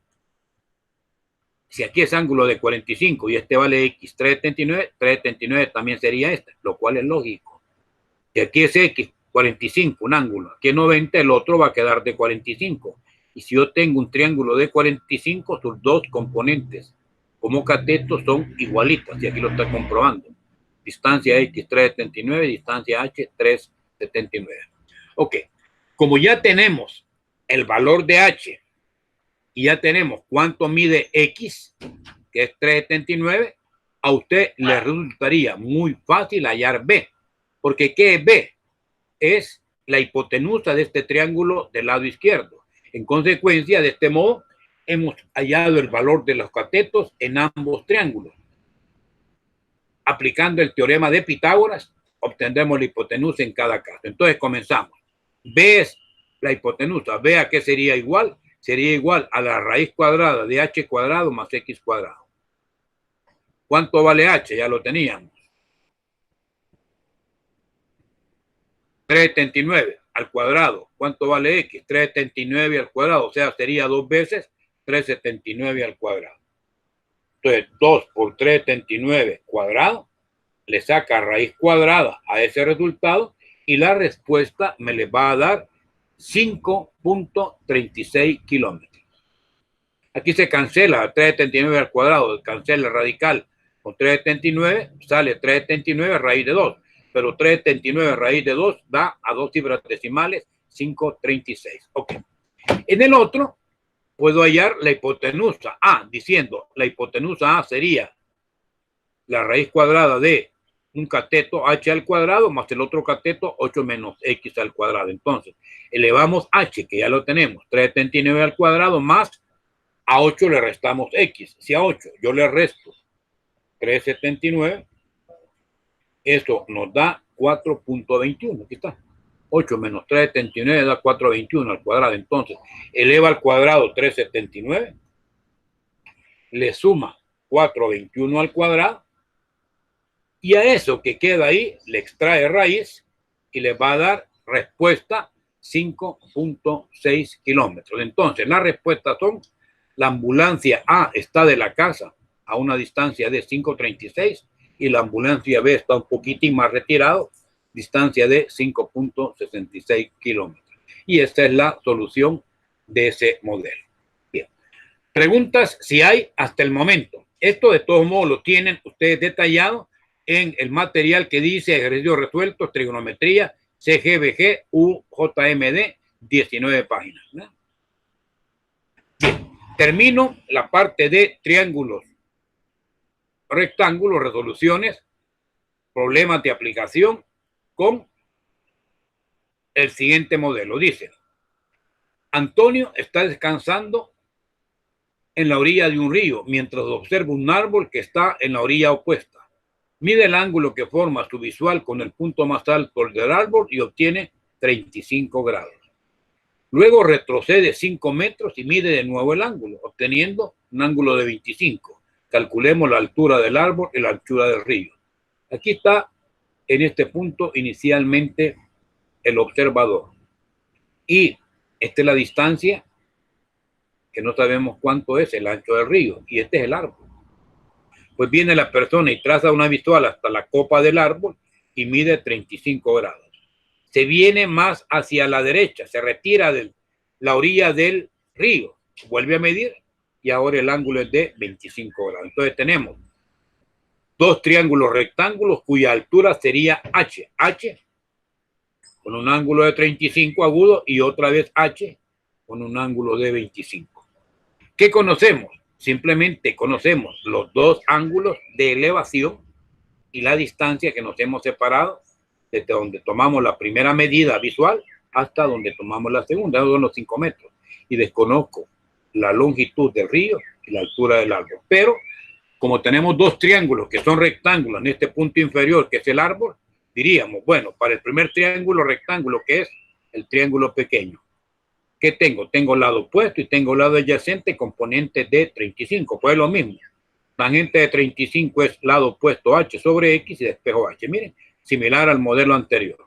si aquí es ángulo de 45 y este vale X 3,79, 3,79 también sería este, lo cual es lógico. Si aquí es X 45, un ángulo, aquí es 90, el otro va a quedar de 45. Y si yo tengo un triángulo de 45, sus dos componentes como catetos son igualitas, y aquí lo está comprobando. Distancia X 3,79, distancia H 3,79. Ok, como ya tenemos el valor de H y ya tenemos cuánto mide X, que es 3,79, a usted le resultaría muy fácil hallar B, porque ¿qué es B? Es la hipotenusa de este triángulo del lado izquierdo. En consecuencia, de este modo, hemos hallado el valor de los catetos en ambos triángulos. Aplicando el teorema de Pitágoras, obtendremos la hipotenusa en cada caso. Entonces, comenzamos. B es la hipotenusa. B, ¿a qué sería igual? Sería igual a la raíz cuadrada de h cuadrado más x cuadrado. ¿Cuánto vale h? Ya lo teníamos. 3,79 al cuadrado. ¿Cuánto vale x? 3,79 al cuadrado. O sea, sería 2 veces 3,79 al cuadrado. Entonces, 2 por 3,79 cuadrado le saca raíz cuadrada a ese resultado, y la respuesta me le va a dar 5.36 kilómetros. Aquí se cancela 3,79 al cuadrado, cancela el radical, Con 379 sale 379 raíz de 2. Pero 379 raíz de 2 da a 2 cifras decimales 536. Ok. En el otro puedo hallar la hipotenusa A, diciendo la hipotenusa A sería la raíz cuadrada de un cateto h al cuadrado más el otro cateto 8 menos x al cuadrado. Entonces, elevamos h, que ya lo tenemos, 379 al cuadrado más a 8 le restamos x. Si a 8 yo le resto 379, eso nos da 4.21. Aquí está. 8 menos 379 da 421 al cuadrado. Entonces, eleva al cuadrado 379, le suma 421 al cuadrado, y a eso que queda ahí le extrae raíz y le va a dar respuesta 5.6 kilómetros. Entonces, las respuestas son: la ambulancia A está de la casa a una distancia de 5.36 y la ambulancia B está un poquitín más retirado, distancia de 5.66 kilómetros. Y esta es la solución de ese modelo. Bien. Preguntas si hay hasta el momento. Esto de todos modos lo tienen ustedes detallado en el material que dice ejercicios resueltos, trigonometría, CGBG, UJMD, 19 páginas. ¿No? Bien. Termino la parte de triángulos, rectángulos, resoluciones, problemas de aplicación con el siguiente modelo. Dice: Antonio está descansando en la orilla de un río mientras observa un árbol que está en la orilla opuesta. Mide el ángulo que forma su visual con el punto más alto del árbol y obtiene 35 grados. Luego retrocede 5 metros y mide de nuevo el ángulo, obteniendo un ángulo de 25. Calculemos la altura del árbol y la anchura del río. Aquí está en este punto inicialmente el observador. Y esta es la distancia, que no sabemos cuánto es el ancho del río, y este es el árbol. Pues viene la persona y traza una visual hasta la copa del árbol y mide 35 grados. Se viene más hacia la derecha, se retira de la orilla del río, vuelve a medir y ahora el ángulo es de 25 grados. Entonces tenemos dos triángulos rectángulos cuya altura sería h. H con un ángulo de 35 agudo y otra vez h con un ángulo de 25. ¿Qué conocemos? Simplemente conocemos los dos ángulos de elevación y la distancia que nos hemos separado desde donde tomamos la primera medida visual hasta donde tomamos la segunda, son los 5 metros. Y desconozco la longitud del río y la altura del árbol. Pero como tenemos dos triángulos que son rectángulos en este punto inferior, que es el árbol, diríamos, bueno, para el primer triángulo rectángulo, que es el triángulo pequeño, ¿qué tengo? Tengo lado opuesto y tengo lado adyacente, componente de 35. Pues es lo mismo. Tangente de 35 es lado opuesto h sobre x y despejo h. Miren, similar al modelo anterior.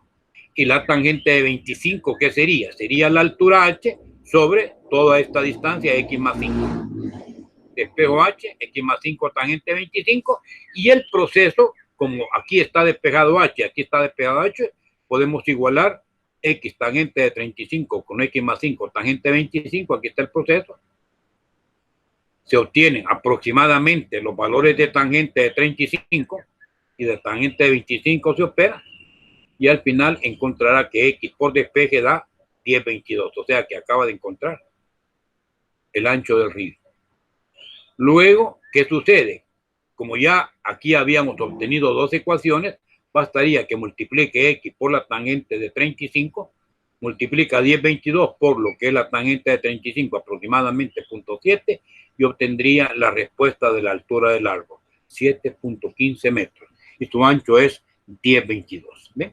Y la tangente de 25, ¿qué sería? Sería la altura h sobre toda esta distancia x más 5. Despejo h, x más 5, tangente 25. Y el proceso, como aquí está despejado h, aquí está despejado h, podemos igualar x tangente de 35 con x más 5 tangente 25, aquí está el proceso. Se obtienen aproximadamente los valores de tangente de 35 y de tangente de 25 se opera y al final encontrará que x por despeje da 10,22, o sea que acaba de encontrar el ancho del río. Luego, ¿qué sucede? Como ya aquí habíamos obtenido dos ecuaciones, bastaría que multiplique x por la tangente de 35, multiplica 10,22 por lo que es la tangente de 35, aproximadamente 0.7, y obtendría la respuesta de la altura del árbol, 7.15 metros. Y su ancho es 10,22. ¿Ven?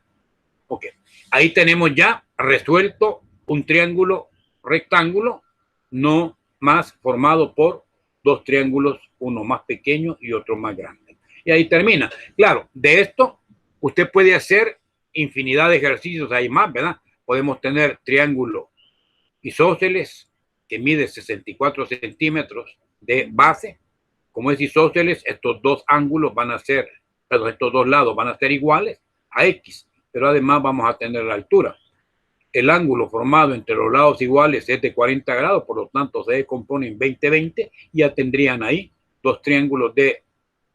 Ok. Ahí tenemos ya resuelto un triángulo rectángulo, no más formado por dos triángulos, uno más pequeño y otro más grande. Y ahí termina. Claro, de esto usted puede hacer infinidad de ejercicios, hay más, ¿verdad? Podemos tener triángulo isósceles que mide 64 centímetros de base. Como es isósceles, estos dos ángulos van a ser, perdón, estos dos lados van a ser iguales a x, pero además vamos a tener la altura. El ángulo formado entre los lados iguales es de 40 grados, por lo tanto se descompone en 20-20 y ya tendrían ahí dos triángulos de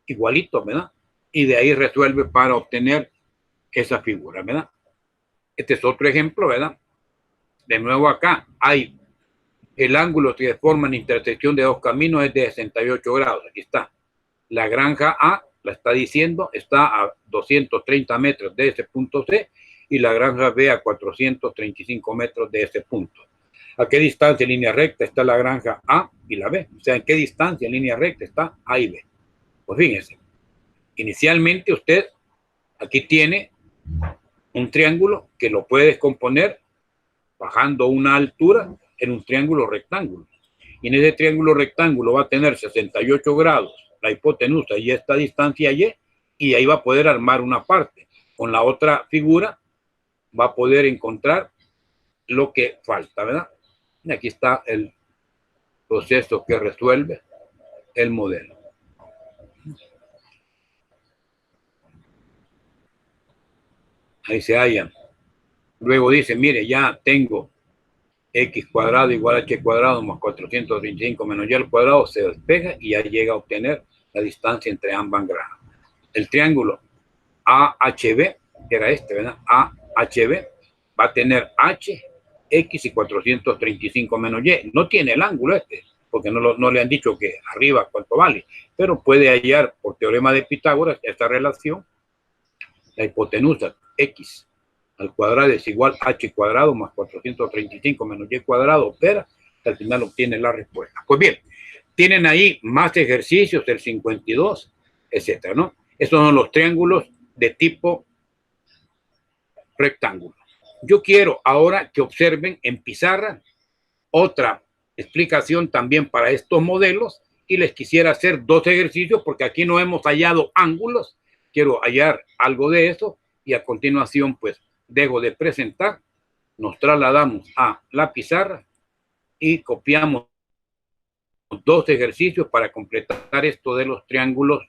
igualito, ¿verdad? Y de ahí resuelve para obtener esa figura, ¿verdad? Este es otro ejemplo, ¿verdad? De nuevo acá hay el ángulo que forma la intersección de dos caminos es de 68 grados. Aquí está. La granja A, la está diciendo, está a 230 metros de ese punto C y la granja B a 435 metros de ese punto. ¿A qué distancia en línea recta está la granja A y la B? O sea, ¿en qué distancia en línea recta está A y B? Pues fíjense, inicialmente usted aquí tiene un triángulo que lo puede descomponer bajando una altura en un triángulo rectángulo. Y en ese triángulo rectángulo va a tener 68 grados la hipotenusa y esta distancia y ahí va a poder armar una parte. Con la otra figura va a poder encontrar lo que falta, ¿verdad? Y aquí está el proceso que resuelve el modelo. Ahí se hallan. Luego dice, mire, ya tengo x cuadrado igual a h cuadrado más 435 menos y al cuadrado, se despeja y ya llega a obtener la distancia entre ambas granjas. El triángulo AHB, que era este, ¿verdad? AHB va a tener h, x y 435 menos y. No tiene el ángulo este, porque no le han dicho que arriba cuánto vale, pero puede hallar por teorema de Pitágoras esta relación. La hipotenusa x al cuadrado es igual a h cuadrado más 435 menos y cuadrado, opera, al final obtiene la respuesta. Pues bien, tienen ahí más ejercicios, el 52, etcétera, ¿no? Estos son los triángulos de tipo rectángulo. Yo quiero ahora que observen en pizarra otra explicación también para estos modelos y les quisiera hacer dos ejercicios porque aquí no hemos hallado ángulos. Quiero hallar algo de eso y a continuación pues dejo de presentar, nos trasladamos a la pizarra y copiamos dos ejercicios para completar esto de los triángulos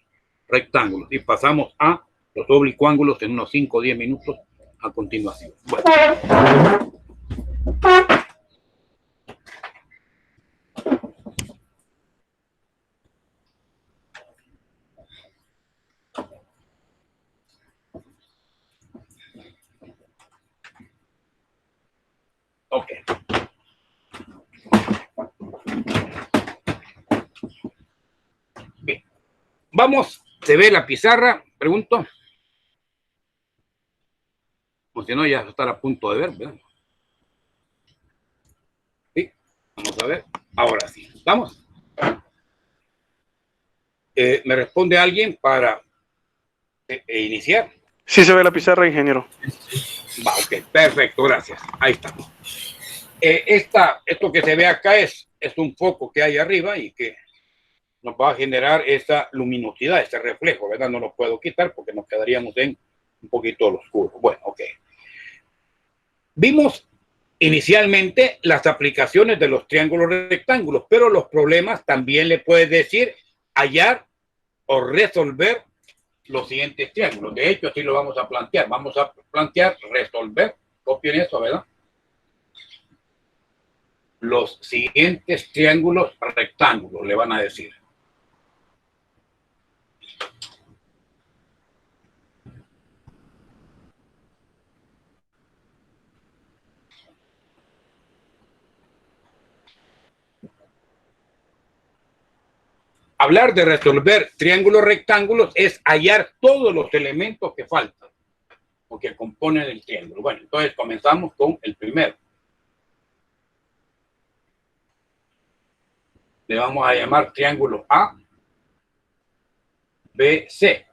rectángulos y pasamos a los oblicuángulos en unos 5 o 10 minutos a continuación. Bueno. Ok. Bien. Vamos, ¿se ve la pizarra? Pregunto. O si no, ya estará a punto de ver, ¿verdad? Sí, vamos a ver. Ahora sí. ¿Vamos? ¿Me responde alguien para iniciar? Sí se ve la pizarra, ingeniero. Va, ok, perfecto, gracias. Ahí está. Esto que se ve acá es un foco que hay arriba y que nos va a generar esa luminosidad, ese reflejo, ¿verdad? No lo puedo quitar porque nos quedaríamos en un poquito oscuro. Bueno, ok. Vimos inicialmente las aplicaciones de los triángulos rectángulos, pero los problemas también le puedes decir hallar o resolver los siguientes triángulos. De hecho, así lo vamos a plantear. Vamos a plantear resolver. Copien eso, ¿verdad? Los siguientes triángulos rectángulos, le van a decir. Hablar de resolver triángulos rectángulos es hallar todos los elementos que faltan o que componen el triángulo. Bueno, entonces comenzamos con el primero. Le vamos a llamar triángulo A, B, C.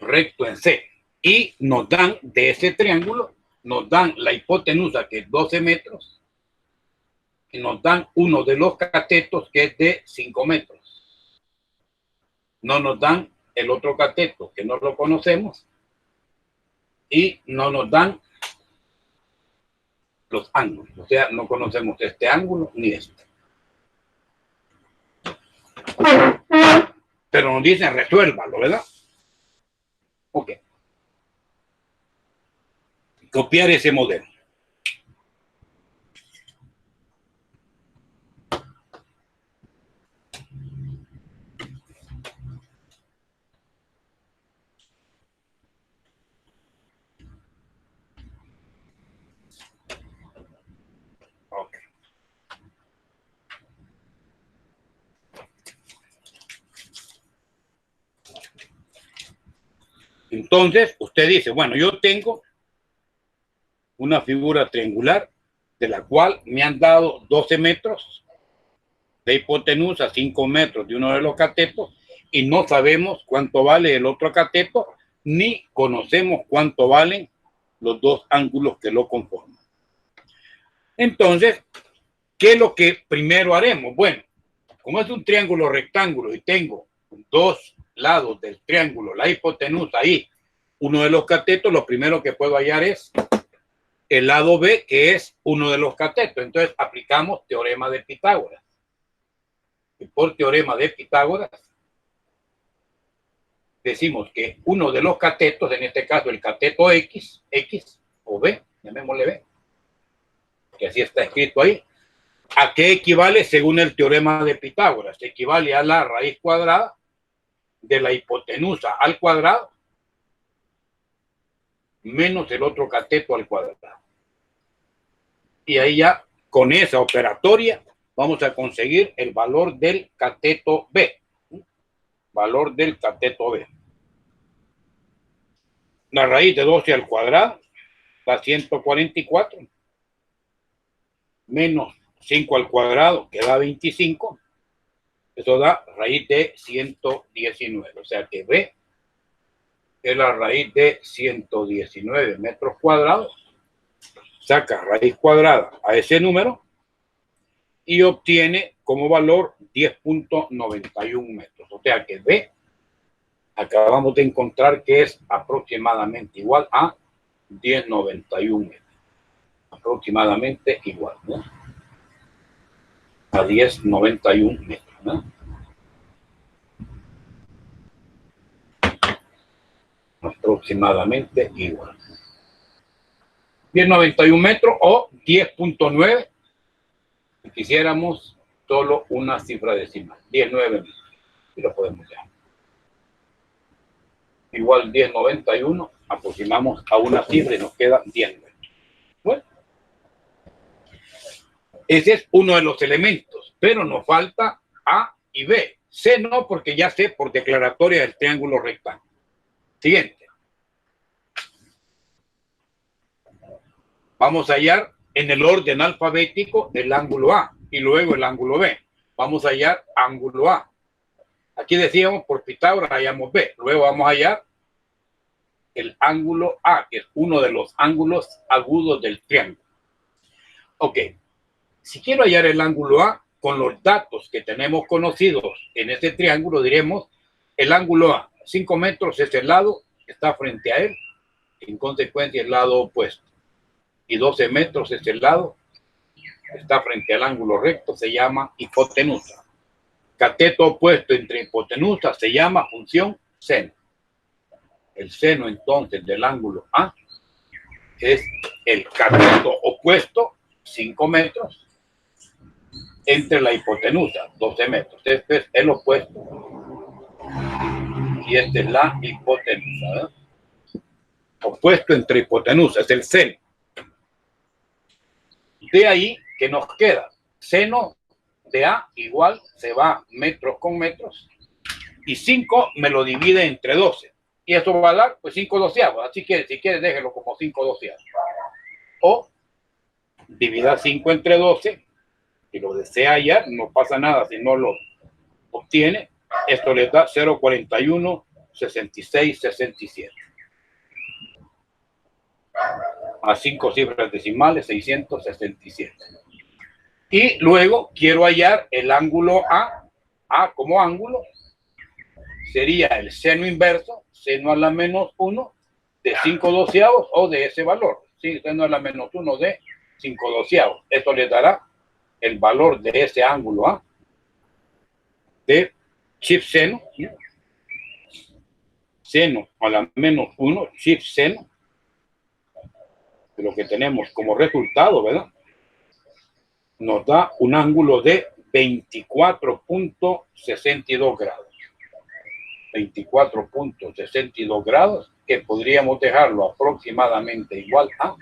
Recto en C. Y nos dan de ese triángulo, nos dan la hipotenusa que es 12 metros y nos dan uno de los catetos que es de 5 metros. No nos dan el otro cateto que no lo conocemos y no nos dan los ángulos. O sea, no conocemos este ángulo ni este. Pero nos dicen resuélvalo, ¿verdad? Ok. Copiar ese modelo. Entonces, usted dice, bueno, yo tengo una figura triangular de la cual me han dado 12 metros de hipotenusa, 5 metros de uno de los catetos, y no sabemos cuánto vale el otro cateto, ni conocemos cuánto valen los dos ángulos que lo conforman. Entonces, ¿qué es lo que primero haremos? Bueno, como es un triángulo rectángulo y tengo dos lados del triángulo, la hipotenusa y uno de los catetos, lo primero que puedo hallar es el lado B, que es uno de los catetos. Entonces aplicamos teorema de Pitágoras. Y por teorema de Pitágoras decimos que uno de los catetos, en este caso el cateto X o B, llamémosle B, que así está escrito ahí, ¿a qué equivale según el teorema de Pitágoras? Equivale a la raíz cuadrada de la hipotenusa al cuadrado menos el otro cateto al cuadrado. Y ahí ya, con esa operatoria, vamos a conseguir el valor del cateto B. Valor del cateto B. La raíz de 12 al cuadrado da 144. Menos 5 al cuadrado, que da 25. Eso da raíz de 119. O sea que B es la raíz de 119 metros cuadrados. Saca raíz cuadrada a ese número y obtiene como valor 10.91 metros. O sea que B acabamos de encontrar que es aproximadamente igual a 10.91 metros. Aproximadamente igual, ¿no? A 10.91 metros, ¿no? Aproximadamente igual. 10.91 metros o 10.9. Si quisiéramos solo una cifra decimal, 10.9 metros. Y lo podemos dejar. Igual 10.91, aproximamos a una cifra y nos queda 10 metros. Bueno, ese es uno de los elementos, pero nos falta A y B. C no, porque ya sé por declaratoria del triángulo rectángulo. Siguiente. Vamos a hallar en el orden alfabético el ángulo A y luego el ángulo B. Vamos a hallar ángulo A. Aquí decíamos por Pitágoras hallamos B. Luego vamos a hallar el ángulo A, que es uno de los ángulos agudos del triángulo. Ok. Si quiero hallar el ángulo A, con los datos que tenemos conocidos en este triángulo, diremos el ángulo A, 5 metros es el lado que está frente a él, en consecuencia el lado opuesto. Y 12 metros es el lado que está frente al ángulo recto, se llama hipotenusa. Cateto opuesto entre hipotenusa se llama función seno. El seno entonces del ángulo A es el cateto opuesto, 5 metros, entre la hipotenusa, 12 metros. Este es el opuesto y esta es la hipotenusa, ¿verdad? Opuesto entre hipotenusa, es el seno. De ahí que nos queda seno de A igual, se va metros con metros, y 5 me lo divide entre 12. Y eso va a dar, pues, 5 doceavos. Así que, si quieres, déjelo como 5 doceavos. O divida 5 entre 12, si lo desea hallar, no pasa nada si no lo obtiene. Esto les da 0,41, 66, 67. A 5 cifras decimales, 667. Y luego quiero hallar el ángulo A. A como ángulo sería el seno inverso, seno a la menos 1 de 5 doceavos o de ese valor. Sí, seno a la menos 1 de 5 doceavos. Esto les dará el valor de ese ángulo A de chip seno. Seno a la menos 1, chip seno. De lo que tenemos como resultado, ¿verdad? Nos da un ángulo de 24.62 grados. 24.62 grados, que podríamos dejarlo aproximadamente igual a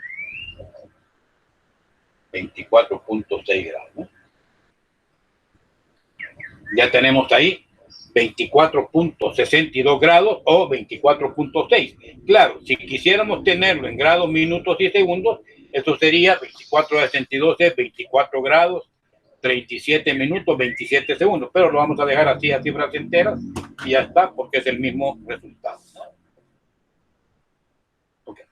24.6 grados, ¿no? Ya tenemos ahí 24.62 grados o 24.6. Claro, si quisiéramos tenerlo en grados, minutos y segundos, eso sería 24.62 es 24 grados, 37 minutos, 27 segundos, pero lo vamos a dejar así a cifras enteras y ya está, porque es el mismo resultado. Okay.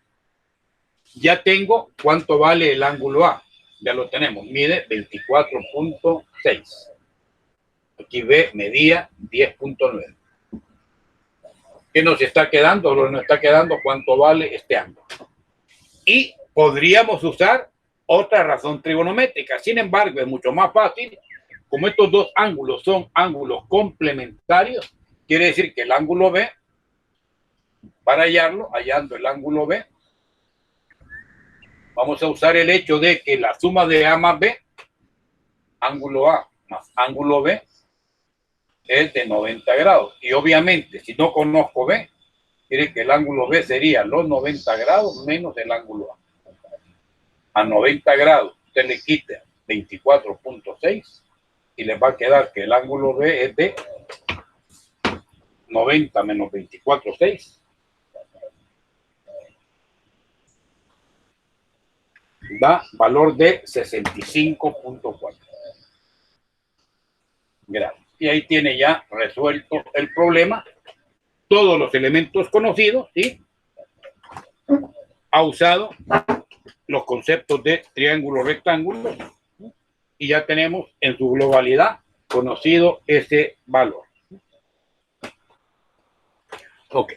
Ya tengo cuánto vale el ángulo A, ya lo tenemos, mide 24.6. Aquí B medía 10.9. ¿Qué nos está quedando? Lo que nos está quedando, cuánto vale este ángulo. Y podríamos usar otra razón trigonométrica. Sin embargo, es mucho más fácil. Como estos dos ángulos son ángulos complementarios, quiere decir que el ángulo B, para hallarlo, hallando el ángulo B, vamos a usar el hecho de que la suma de A más B, ángulo A más ángulo B, es de 90 grados. Y obviamente, si no conozco B, quiere que el ángulo B sería los 90 grados menos el ángulo A. A 90 grados usted le quita 24.6 y le va a quedar que el ángulo B es de 90 menos 24.6. Da valor de 65.4 grados. Y ahí tiene ya resuelto el problema. Todos los elementos conocidos, ¿sí? Ha usado los conceptos de triángulo rectángulo y ya tenemos en su globalidad conocido ese valor. Ok.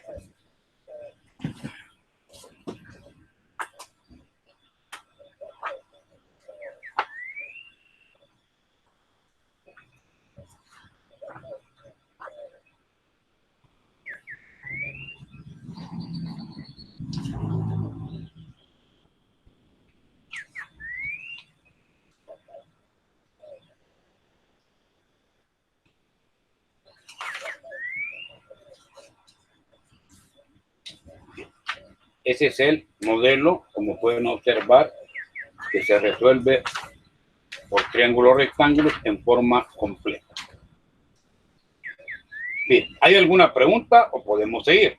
Ese es el modelo, como pueden observar, que se resuelve por triángulos rectángulos en forma completa. Bien, ¿hay alguna pregunta o podemos seguir?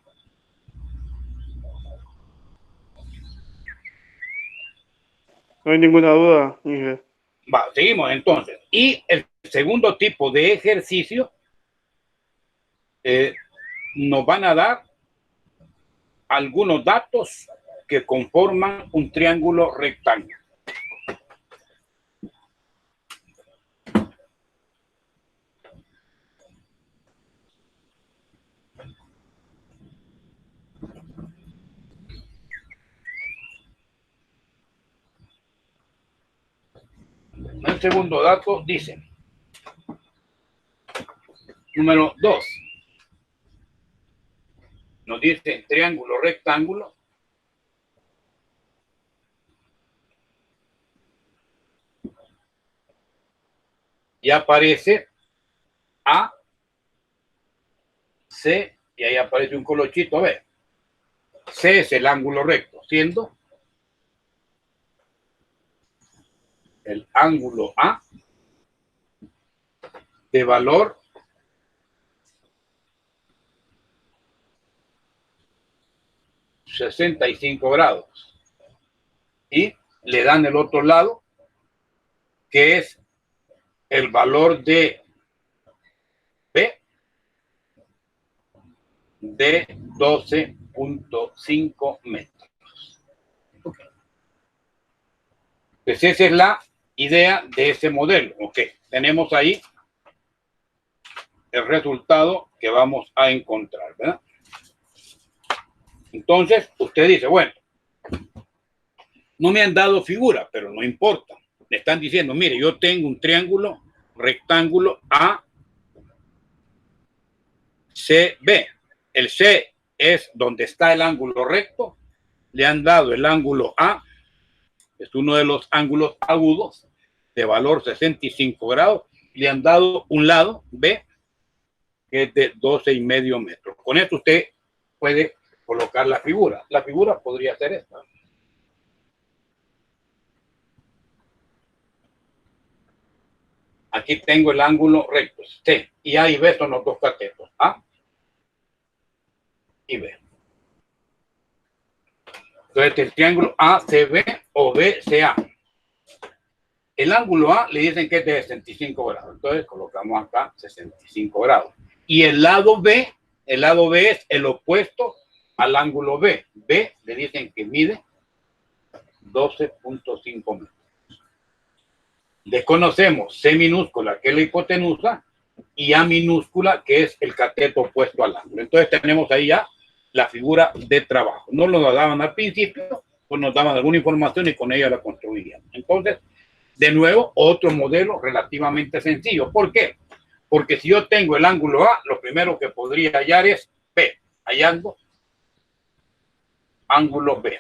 No hay ninguna duda, Inge. Va, seguimos entonces. Y el segundo tipo de ejercicio nos van a dar algunos datos que conforman un triángulo rectángulo. El segundo dato dice, número 2, nos dice triángulo rectángulo y aparece A, C, y ahí aparece un colochito B. C es el ángulo recto, siendo el ángulo A de valor 65 grados. Y le dan el otro lado, que es el valor de B de 12.5 metros. Okay. Pues esa es la idea de ese modelo. Ok, tenemos ahí el resultado que vamos a encontrar, ¿verdad? Entonces, usted dice, bueno, no me han dado figura, pero no importa. Me están diciendo, mire, yo tengo un triángulo rectángulo ACB. El C es donde está el ángulo recto. Le han dado el ángulo A, es uno de los ángulos agudos de valor 65 grados. Le han dado un lado B, que es de 12,5 metros. Con esto usted puede colocar la figura. La figura podría ser esta. Aquí tengo el ángulo recto, C. y A y B son los dos catetos, A y B. Entonces, el triángulo ACB o BCA. El ángulo A le dicen que es de 65 grados. Entonces, colocamos acá 65 grados. Y el lado B es el opuesto al ángulo B. B le dicen que mide 12.5 metros. Desconocemos C minúscula, que es la hipotenusa, y A minúscula, que es el cateto opuesto al ángulo. Entonces tenemos ahí ya la figura de trabajo. No lo daban al principio, pues nos daban alguna información y con ella la construíamos. Entonces, de nuevo, otro modelo relativamente sencillo. ¿Por qué? Porque si yo tengo el ángulo A, lo primero que podría hallar es B, hallando ángulo B.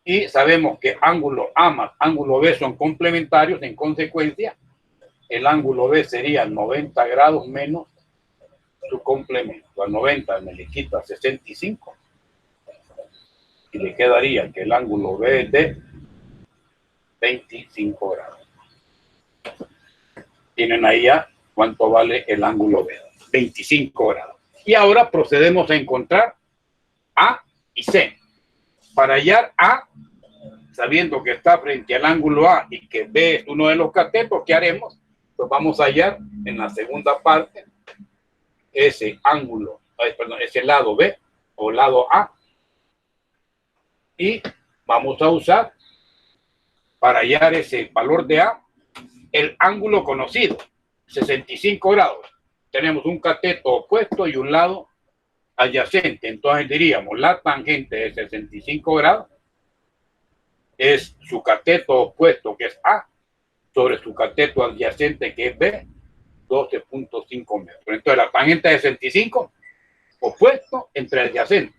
Y sabemos que ángulo A más ángulo B son complementarios, en consecuencia, el ángulo B sería 90 grados menos su complemento. A 90 me le quita 65 y le quedaría que el ángulo B es de 25 grados. Tienen ahí ya cuánto vale el ángulo B, 25 grados. Y ahora procedemos a encontrar A y C. Para hallar A, sabiendo que está frente al ángulo A y que B es uno de los catetos, ¿qué haremos? Pues vamos a hallar en la segunda parte ese ángulo, ese lado B o lado A, y vamos a usar para hallar ese valor de A el ángulo conocido, 65 grados. Tenemos un cateto opuesto y un lado adyacente. Entonces diríamos la tangente de 65 grados es su cateto opuesto, que es A, sobre su cateto adyacente, que es B, 12.5 metros. Entonces la tangente de 65 opuesto entre adyacente.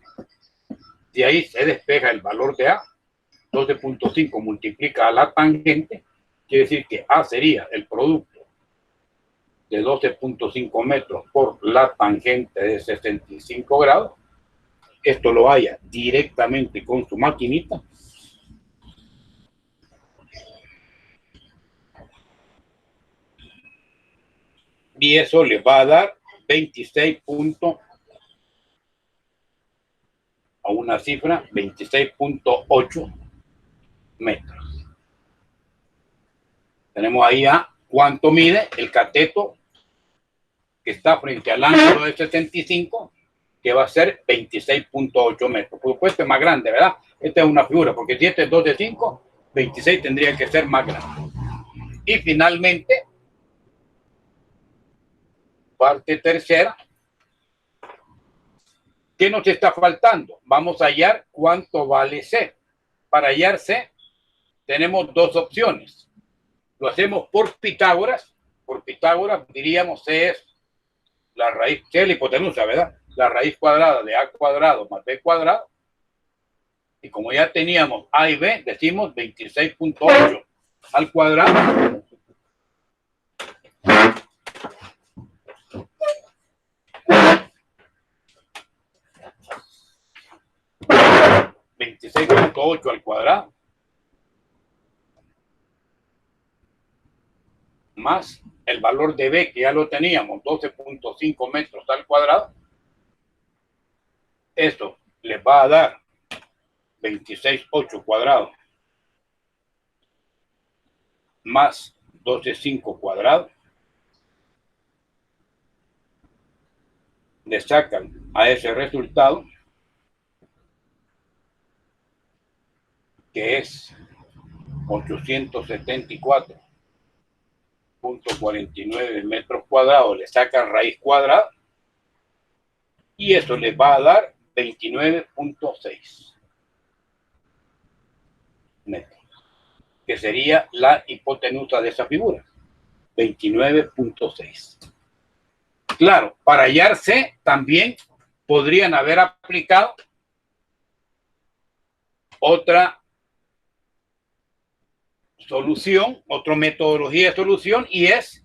De ahí se despeja el valor de A. 12.5 multiplica a la tangente, quiere decir que A sería el producto de 12.5 metros por la tangente de 65 grados. Esto lo halla directamente con su maquinita. Y eso le va a dar 26. A una cifra 26.8 metros. Tenemos ahí a cuánto mide el cateto que está frente al ángulo de 75, que va a ser 26.8 metros. Por supuesto es más grande, ¿verdad? Esta es una figura, porque si este es 2 de 5, 26 tendría que ser más grande. Y finalmente, parte tercera, ¿qué nos está faltando? Vamos a hallar cuánto vale C. Para hallar C, tenemos dos opciones. Lo hacemos por Pitágoras. Por Pitágoras diríamos C es la raíz, C es la hipotenusa, ¿verdad? La raíz cuadrada de A cuadrado más B cuadrado. Y como ya teníamos A y B, decimos 26.8 al cuadrado. .8 al cuadrado más el valor de B, que ya lo teníamos, 12.5 metros al cuadrado. Esto les va a dar 26.8 cuadrado más 12.5 cuadrado. Le sacan a ese resultado, que es 874.49 metros cuadrados, le sacan raíz cuadrada y eso les va a dar 29.6 metros, que sería la hipotenusa de esa figura, 29.6. Claro, para hallar C también podrían haber aplicado otra solución, otra metodología de solución, y es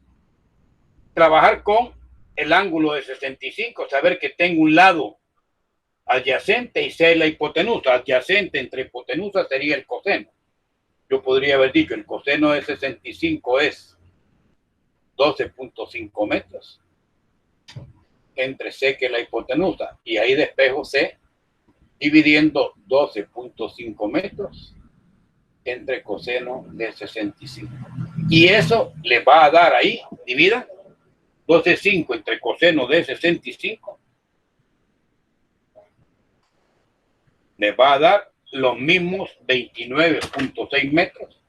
trabajar con el ángulo de 65, saber que tengo un lado adyacente y C es la hipotenusa. Adyacente entre hipotenusa sería el coseno. Yo podría haber dicho el coseno de 65 es 12.5 metros entre C, que es la hipotenusa, y ahí despejo C dividiendo 12.5 metros entre coseno de 65. Y eso le va a dar ahí, divida 12.5 entre coseno de 65, le va a dar los mismos 29.6 metros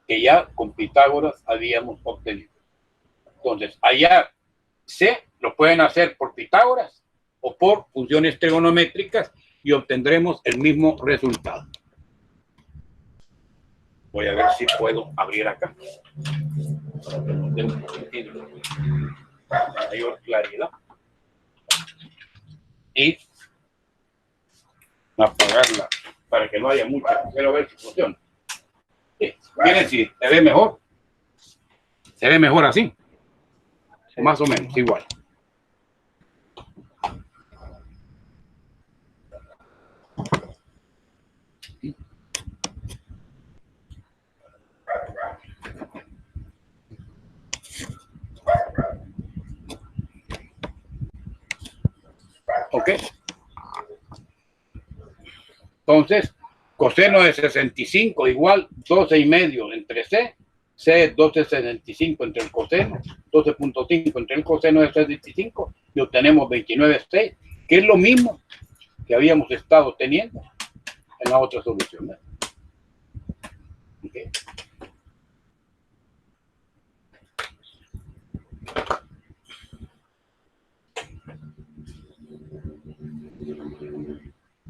que ya con Pitágoras habíamos obtenido. Entonces, allá C lo pueden hacer por Pitágoras o por funciones trigonométricas y obtendremos el mismo resultado. Voy a ver si puedo abrir acá. Mayor claridad. Y apagarla para que no haya mucha. Quiero ver si funciona. Sí. Miren si se ve mejor. Se ve mejor así. Más o menos igual. Ok. Entonces, coseno de 65 igual 12,5 entre C. C es 12,75 entre el coseno, 12.5 entre el coseno de 65 y obtenemos 29,6, que es lo mismo que habíamos estado teniendo en la otra solución. Okay.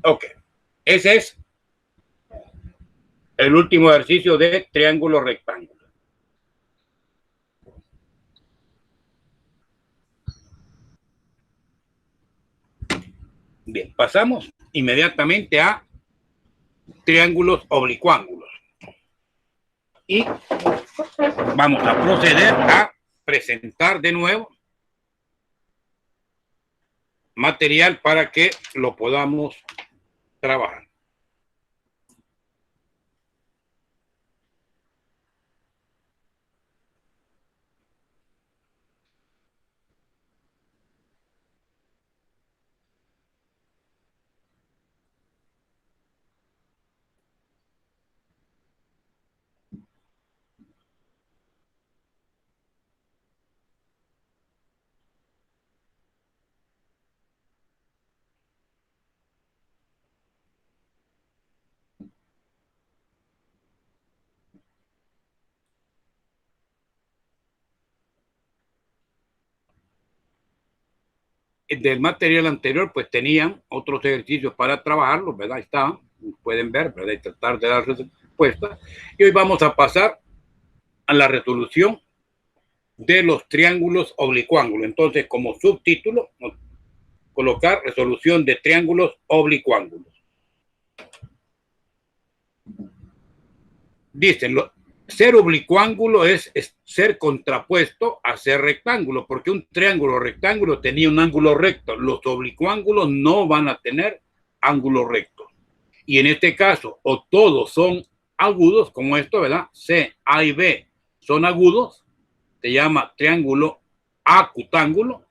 Ok, ese es el último ejercicio de triángulo rectángulo. Bien, pasamos inmediatamente a triángulos oblicuángulos. Y vamos a proceder a presentar de nuevo material para que lo podamos trabajar. Del material anterior, pues tenían otros ejercicios para trabajarlos, ¿verdad? Ahí está, pueden ver, ¿verdad? Y tratar de dar respuestas. Y hoy vamos a pasar a la resolución de los triángulos oblicuángulos. Entonces, como subtítulo, colocar resolución de triángulos oblicuángulos. Dicen, ser oblicuángulo es ser contrapuesto a ser rectángulo, porque un triángulo rectángulo tenía un ángulo recto. Los oblicuángulos no van a tener ángulo recto. Y en este caso, o todos son agudos, como esto, ¿verdad? C, A y B son agudos, se llama triángulo acutángulo,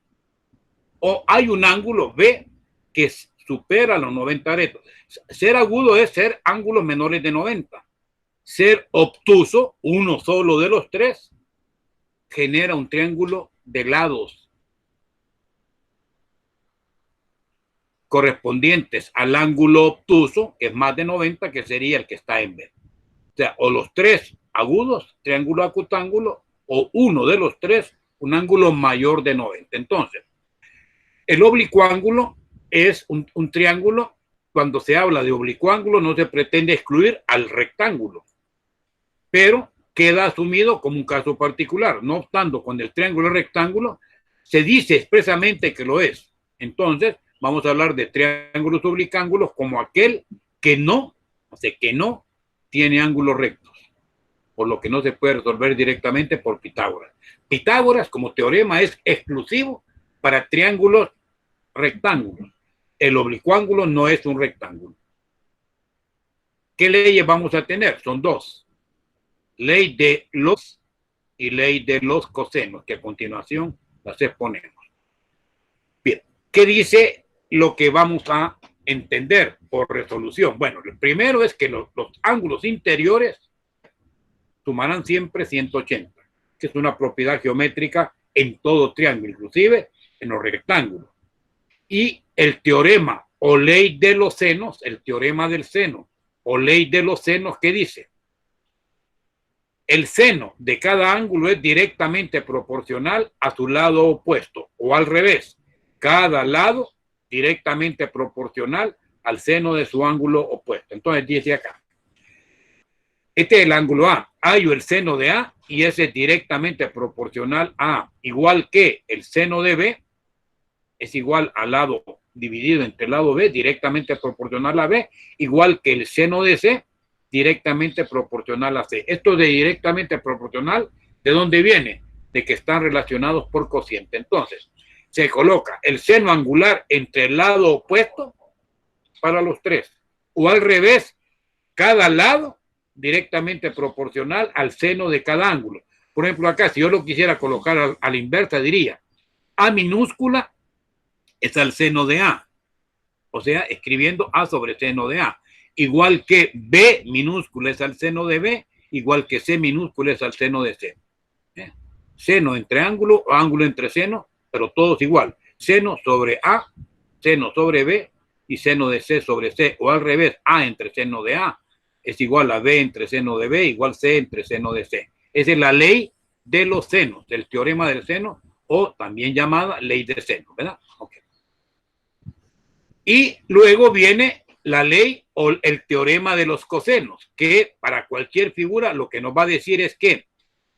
o hay un ángulo B que supera los 90 grados. Ser agudo es ser ángulos menores de 90. Ser obtuso, uno solo de los tres, genera un triángulo de lados correspondientes al ángulo obtuso, que es más de 90, que sería el que está en B. O sea, o los tres agudos, triángulo acutángulo, o uno de los tres, un ángulo mayor de 90. Entonces, el oblicuángulo es un triángulo. Cuando se habla de oblicuángulo, no se pretende excluir al rectángulo, pero queda asumido como un caso particular. No obstante, con el triángulo rectángulo se dice expresamente que lo es. Entonces, vamos a hablar de triángulos oblicuángulos como aquel que no tiene ángulos rectos, por lo que no se puede resolver directamente por Pitágoras. Pitágoras, como teorema, es exclusivo para triángulos rectángulos. El oblicuángulo no es un rectángulo. ¿Qué leyes vamos a tener? Son dos. Ley de los y ley de los cosenos, que a continuación las exponemos. Bien, ¿qué dice lo que vamos a entender por resolución? Bueno, el primero es que los ángulos interiores sumarán siempre 180, que es una propiedad geométrica en todo triángulo, inclusive en los rectángulos. Y el teorema o ley de los senos, el teorema del seno o ley de los senos, ¿qué dice? El seno de cada ángulo es directamente proporcional a su lado opuesto, o al revés, cada lado directamente proporcional al seno de su ángulo opuesto. Entonces dice acá, este es el ángulo A, hallo el seno de A y ese es directamente proporcional a A, igual que el seno de B es igual al lado dividido entre el lado B, directamente proporcional a B, igual que el seno de C, directamente proporcional a C. Esto de directamente proporcional, ¿de dónde viene? De que están relacionados por cociente. Entonces, se coloca el seno angular entre el lado opuesto para los tres, o al revés, cada lado directamente proporcional al seno de cada ángulo. Por ejemplo, acá, si yo lo quisiera colocar a la inversa, diría A minúscula es al seno de A, o sea, escribiendo A sobre seno de A, igual que B minúscula es al seno de B, igual que C minúscula es al seno de C. Seno entre ángulo, ángulo entre seno, pero todos igual. Seno sobre A, seno sobre B y seno de C sobre C, o al revés, A entre seno de A es igual a B entre seno de B, igual C entre seno de C. Esa es la ley de los senos, el teorema del seno, o también llamada ley de seno, ¿verdad? Okay. Y luego viene la ley o el teorema de los cosenos, que para cualquier figura lo que nos va a decir es que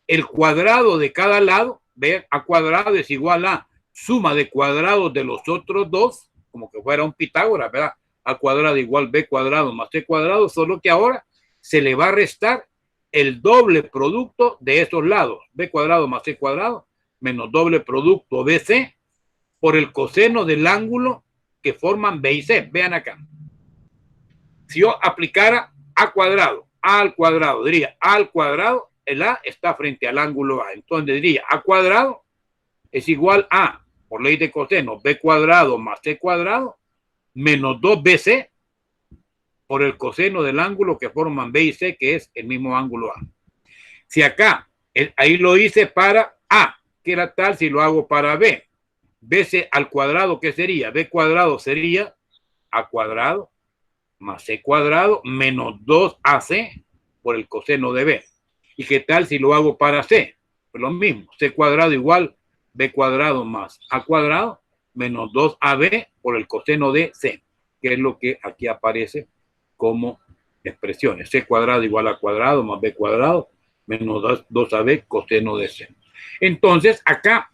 el cuadrado de cada lado, ¿ve? A cuadrado es igual a suma de cuadrados de los otros dos, como que fuera un Pitágoras, ¿verdad? A cuadrado igual B cuadrado más C cuadrado, solo que ahora se le va a restar el doble producto de esos lados, B cuadrado más C cuadrado, menos doble producto BC, por el coseno del ángulo que forman B y C. Vean acá. Si yo aplicara A cuadrado, A al cuadrado, diría A al cuadrado, el A está frente al ángulo A. Entonces diría A cuadrado es igual a, por ley de coseno, B cuadrado más C cuadrado, menos 2BC, por el coseno del ángulo que forman B y C, que es el mismo ángulo A. Si acá, ahí lo hice para A, que era tal si lo hago para B. BC al cuadrado, ¿qué sería? B cuadrado sería A cuadrado más C cuadrado menos 2AC por el coseno de B. ¿Y qué tal si lo hago para C? Pues lo mismo, C cuadrado igual B cuadrado más A cuadrado menos 2AB por el coseno de C, que es lo que aquí aparece como expresiones. C cuadrado igual a cuadrado más B cuadrado menos 2AB coseno de C. Entonces, acá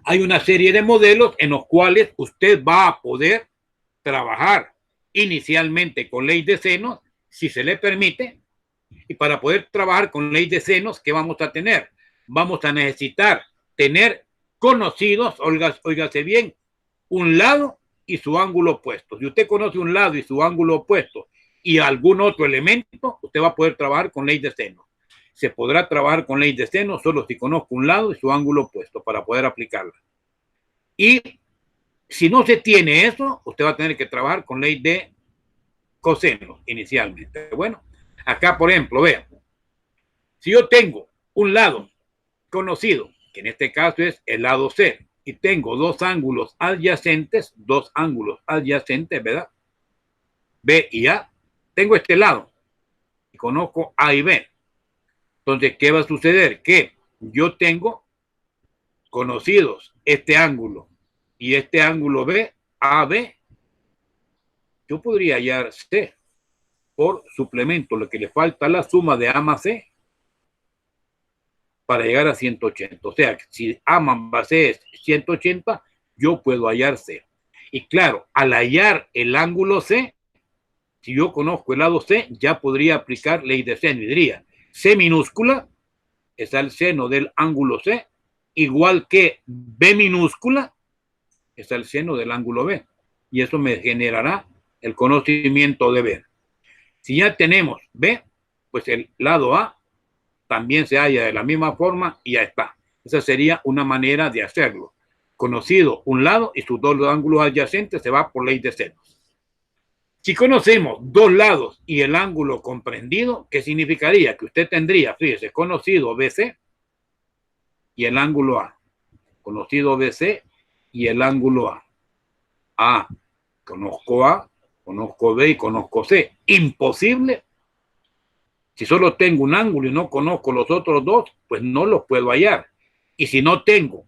hay una serie de modelos en los cuales usted va a poder trabajar inicialmente con ley de senos, si se le permite, y para poder trabajar con ley de senos, ¿qué vamos a tener? Vamos a necesitar tener conocidos, óigase bien, un lado y su ángulo opuesto. Si usted conoce un lado y su ángulo opuesto y algún otro elemento, usted va a poder trabajar con ley de seno. Se podrá trabajar con ley de seno solo si conozco un lado y su ángulo opuesto para poder aplicarla. Y si no se tiene eso, usted va a tener que trabajar con ley de coseno inicialmente. Bueno, acá por ejemplo, vean, si yo tengo un lado conocido, que en este caso es el lado C, y tengo dos ángulos adyacentes, ¿verdad? B y A, tengo este lado y conozco A y B. Entonces, ¿qué va a suceder? Que yo tengo conocidos este ángulo y este ángulo B, AB, yo podría hallar C por suplemento, lo que le falta la suma de A más C para llegar a 180. O sea, si A más C es 180, yo puedo hallar C. Y claro, al hallar el ángulo C, si yo conozco el lado C, ya podría aplicar ley de seno y diría C minúscula es al seno del ángulo C, igual que B minúscula es al seno del ángulo B. Y eso me generará el conocimiento de B. Si ya tenemos B, pues el lado A también se halla de la misma forma y ya está. Esa sería una manera de hacerlo. Conocido un lado y sus dos ángulos adyacentes, se va por ley de senos. Si conocemos dos lados y el ángulo comprendido, ¿qué significaría? Que usted tendría, fíjese, conocido BC y el ángulo A. Conocido BC y el ángulo A. A, conozco B y conozco C. Imposible. Si solo tengo un ángulo y no conozco los otros dos, pues no los puedo hallar. Y si no tengo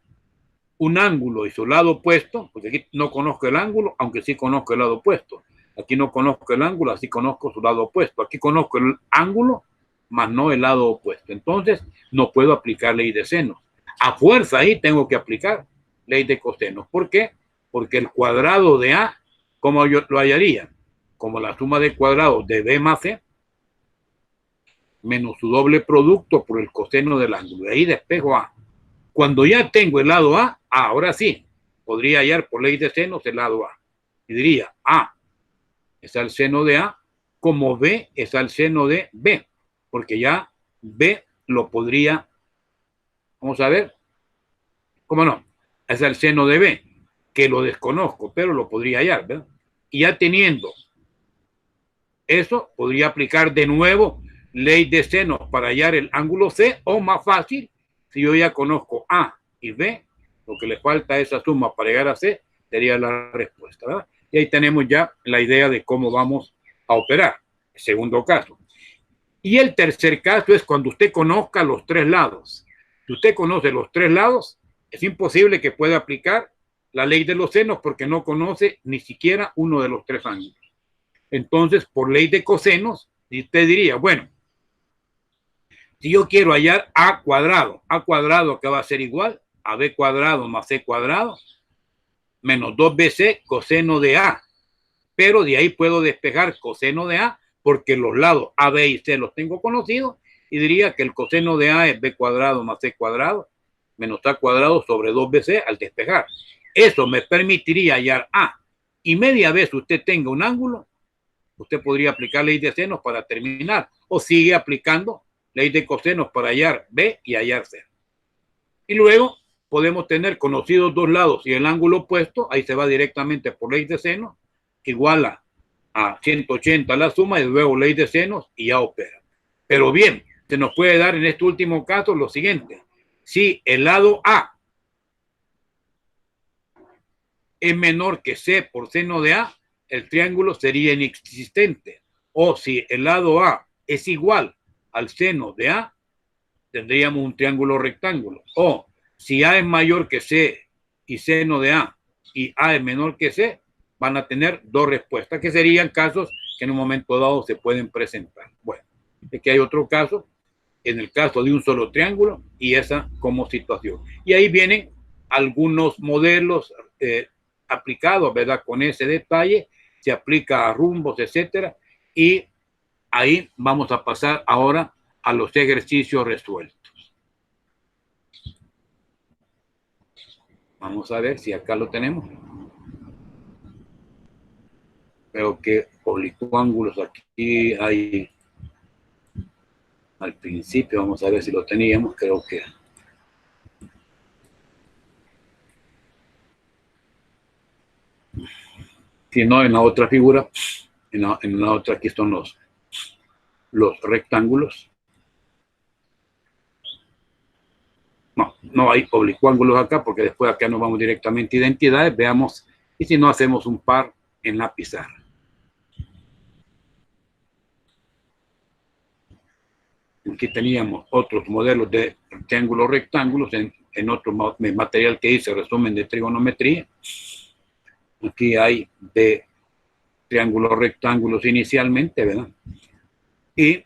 un ángulo y su lado opuesto, porque aquí no conozco el ángulo, aunque sí conozco el lado opuesto. Aquí no conozco el ángulo, así conozco su lado opuesto. Aquí conozco el ángulo, más no el lado opuesto. Entonces, no puedo aplicar ley de senos. A fuerza ahí tengo que aplicar ley de cosenos. ¿Por qué? Porque el cuadrado de A, ¿cómo yo lo hallaría? Como la suma de cuadrados de B más C, menos su doble producto por el coseno del ángulo. De ahí despejo A. Cuando ya tengo el lado A, ahora sí, podría hallar por ley de senos el lado A. Y diría, A es al seno de A, como B es al seno de B, porque ya B lo podría, vamos a ver, ¿cómo no? Es al seno de B, que lo desconozco, pero lo podría hallar, ¿verdad? Y ya teniendo eso, podría aplicar de nuevo ley de senos para hallar el ángulo C, o más fácil, si yo ya conozco A y B, lo que le falta a esa suma para llegar a C sería la respuesta, ¿verdad? Y ahí tenemos ya la idea de cómo vamos a operar. Segundo caso. Y el tercer caso es cuando usted conozca los tres lados. Si usted conoce los tres lados, es imposible que pueda aplicar la ley de los senos porque no conoce ni siquiera uno de los tres ángulos. Entonces, por ley de cosenos, usted diría, bueno, si yo quiero hallar A cuadrado que va a ser igual a B cuadrado más C cuadrado, menos 2BC coseno de A. Pero de ahí puedo despejar coseno de A porque los lados A, B y C los tengo conocidos y diría que el coseno de A es B cuadrado más C cuadrado menos A cuadrado sobre 2BC al despejar. Eso me permitiría hallar A. Y media vez usted tenga un ángulo, usted podría aplicar ley de senos para terminar o sigue aplicando ley de cosenos para hallar B y hallar C. Y luego podemos tener conocidos dos lados y el ángulo opuesto, ahí se va directamente por ley de senos, igual a 180 la suma y luego ley de senos y ya opera. Pero bien, se nos puede dar en este último caso lo siguiente. Si el lado A es menor que C por seno de A, el triángulo sería inexistente. O si el lado A es igual al seno de A, tendríamos un triángulo rectángulo. O si A es mayor que C y seno de A y A es menor que C, van a tener dos respuestas, que serían casos que en un momento dado se pueden presentar. Bueno, aquí hay otro caso, en el caso de un solo triángulo, y esa como situación. Y ahí vienen algunos modelos aplicados, ¿verdad? Con ese detalle, se aplica a rumbos, etcétera, y ahí vamos a pasar ahora a los ejercicios resueltos. Vamos a ver si acá lo tenemos. Creo que oblicuángulos aquí hay al principio, vamos a ver si lo teníamos, creo que si no, en la otra figura, en la otra aquí son los rectángulos. No hay oblicuángulos acá porque después acá nos vamos directamente a identidades, veamos, y si no hacemos un par en la pizarra. Aquí teníamos otros modelos de triángulos rectángulos en otro material que dice resumen de trigonometría. Aquí hay de triángulos rectángulos inicialmente, ¿verdad? Y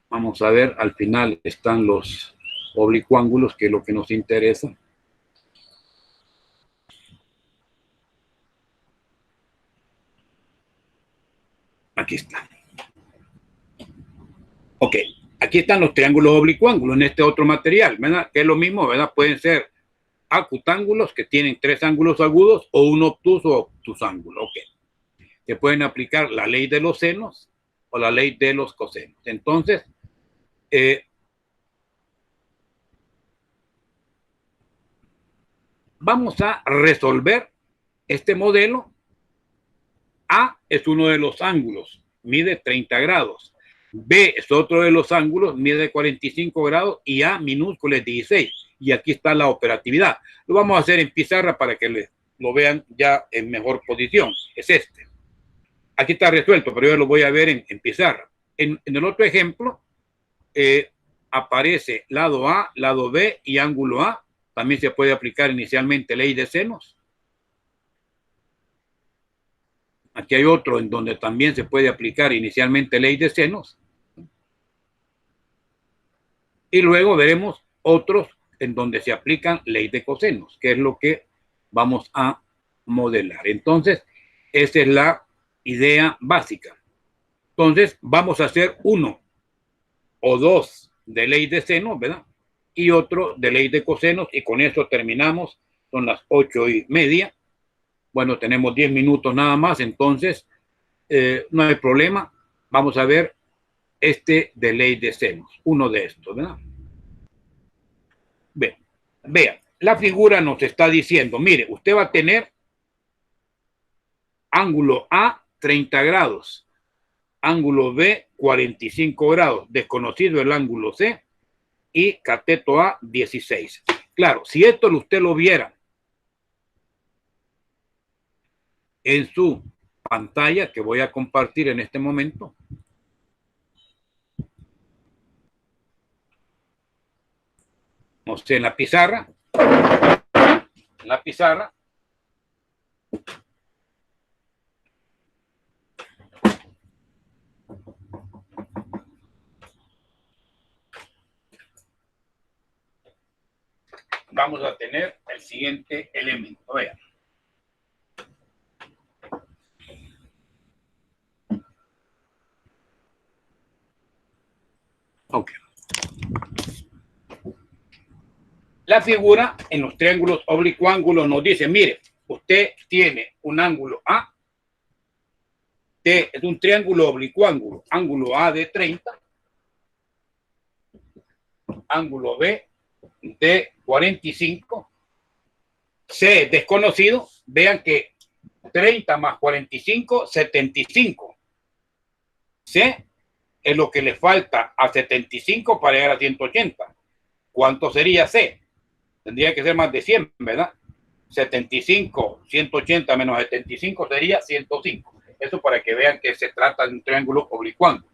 vamos a ver, al final están los oblicuángulos, que es lo que nos interesa. Aquí está. Ok, aquí están los triángulos oblicuángulos en este otro material, ¿verdad? Que es lo mismo, ¿verdad? Pueden ser acutángulos que tienen tres ángulos agudos o un obtuso o obtusángulo. Ok. Se pueden aplicar la ley de los senos o la ley de los cosenos. Entonces, vamos a resolver este modelo. A es uno de los ángulos, mide 30 grados. B es otro de los ángulos, mide 45 grados y A minúsculo es 16. Y aquí está la operatividad. Lo vamos a hacer en pizarra para que lo vean ya en mejor posición. Es este. Aquí está resuelto, pero yo lo voy a ver en pizarra. En el otro ejemplo, aparece lado A, lado B y ángulo A. También se puede aplicar inicialmente ley de senos. Aquí hay otro en donde también se puede aplicar inicialmente ley de senos. Y luego veremos otros en donde se aplican ley de cosenos, que es lo que vamos a modelar. Entonces, esa es la idea básica. Entonces, vamos a hacer uno o dos de ley de senos, ¿verdad? Y otro de ley de cosenos, y con eso terminamos. Son las 8:30. Bueno, tenemos 10 minutos nada más, entonces no hay problema. Vamos a ver este de ley de senos, uno de estos, ¿verdad? Vean, la figura nos está diciendo, mire, usted va a tener ángulo A 30 grados, ángulo B 45 grados, desconocido el ángulo C y cateto A 16. Claro, si esto usted lo viera en su pantalla, que voy a compartir en este momento, no sé, en la pizarra, vamos a tener el siguiente elemento. Vean. Ok. La figura en los triángulos oblicuángulos nos dice, mire, usted tiene un ángulo A, es un triángulo oblicuángulo, ángulo A de 30, ángulo B de 45, C desconocido, vean que 30 más 45, 75. C es lo que le falta a 75 para llegar a 180. ¿Cuánto sería C? Tendría que ser más de 100, ¿verdad? 75, 180 menos 75 sería 105. Eso para que vean que se trata de un triángulo oblicuángulo.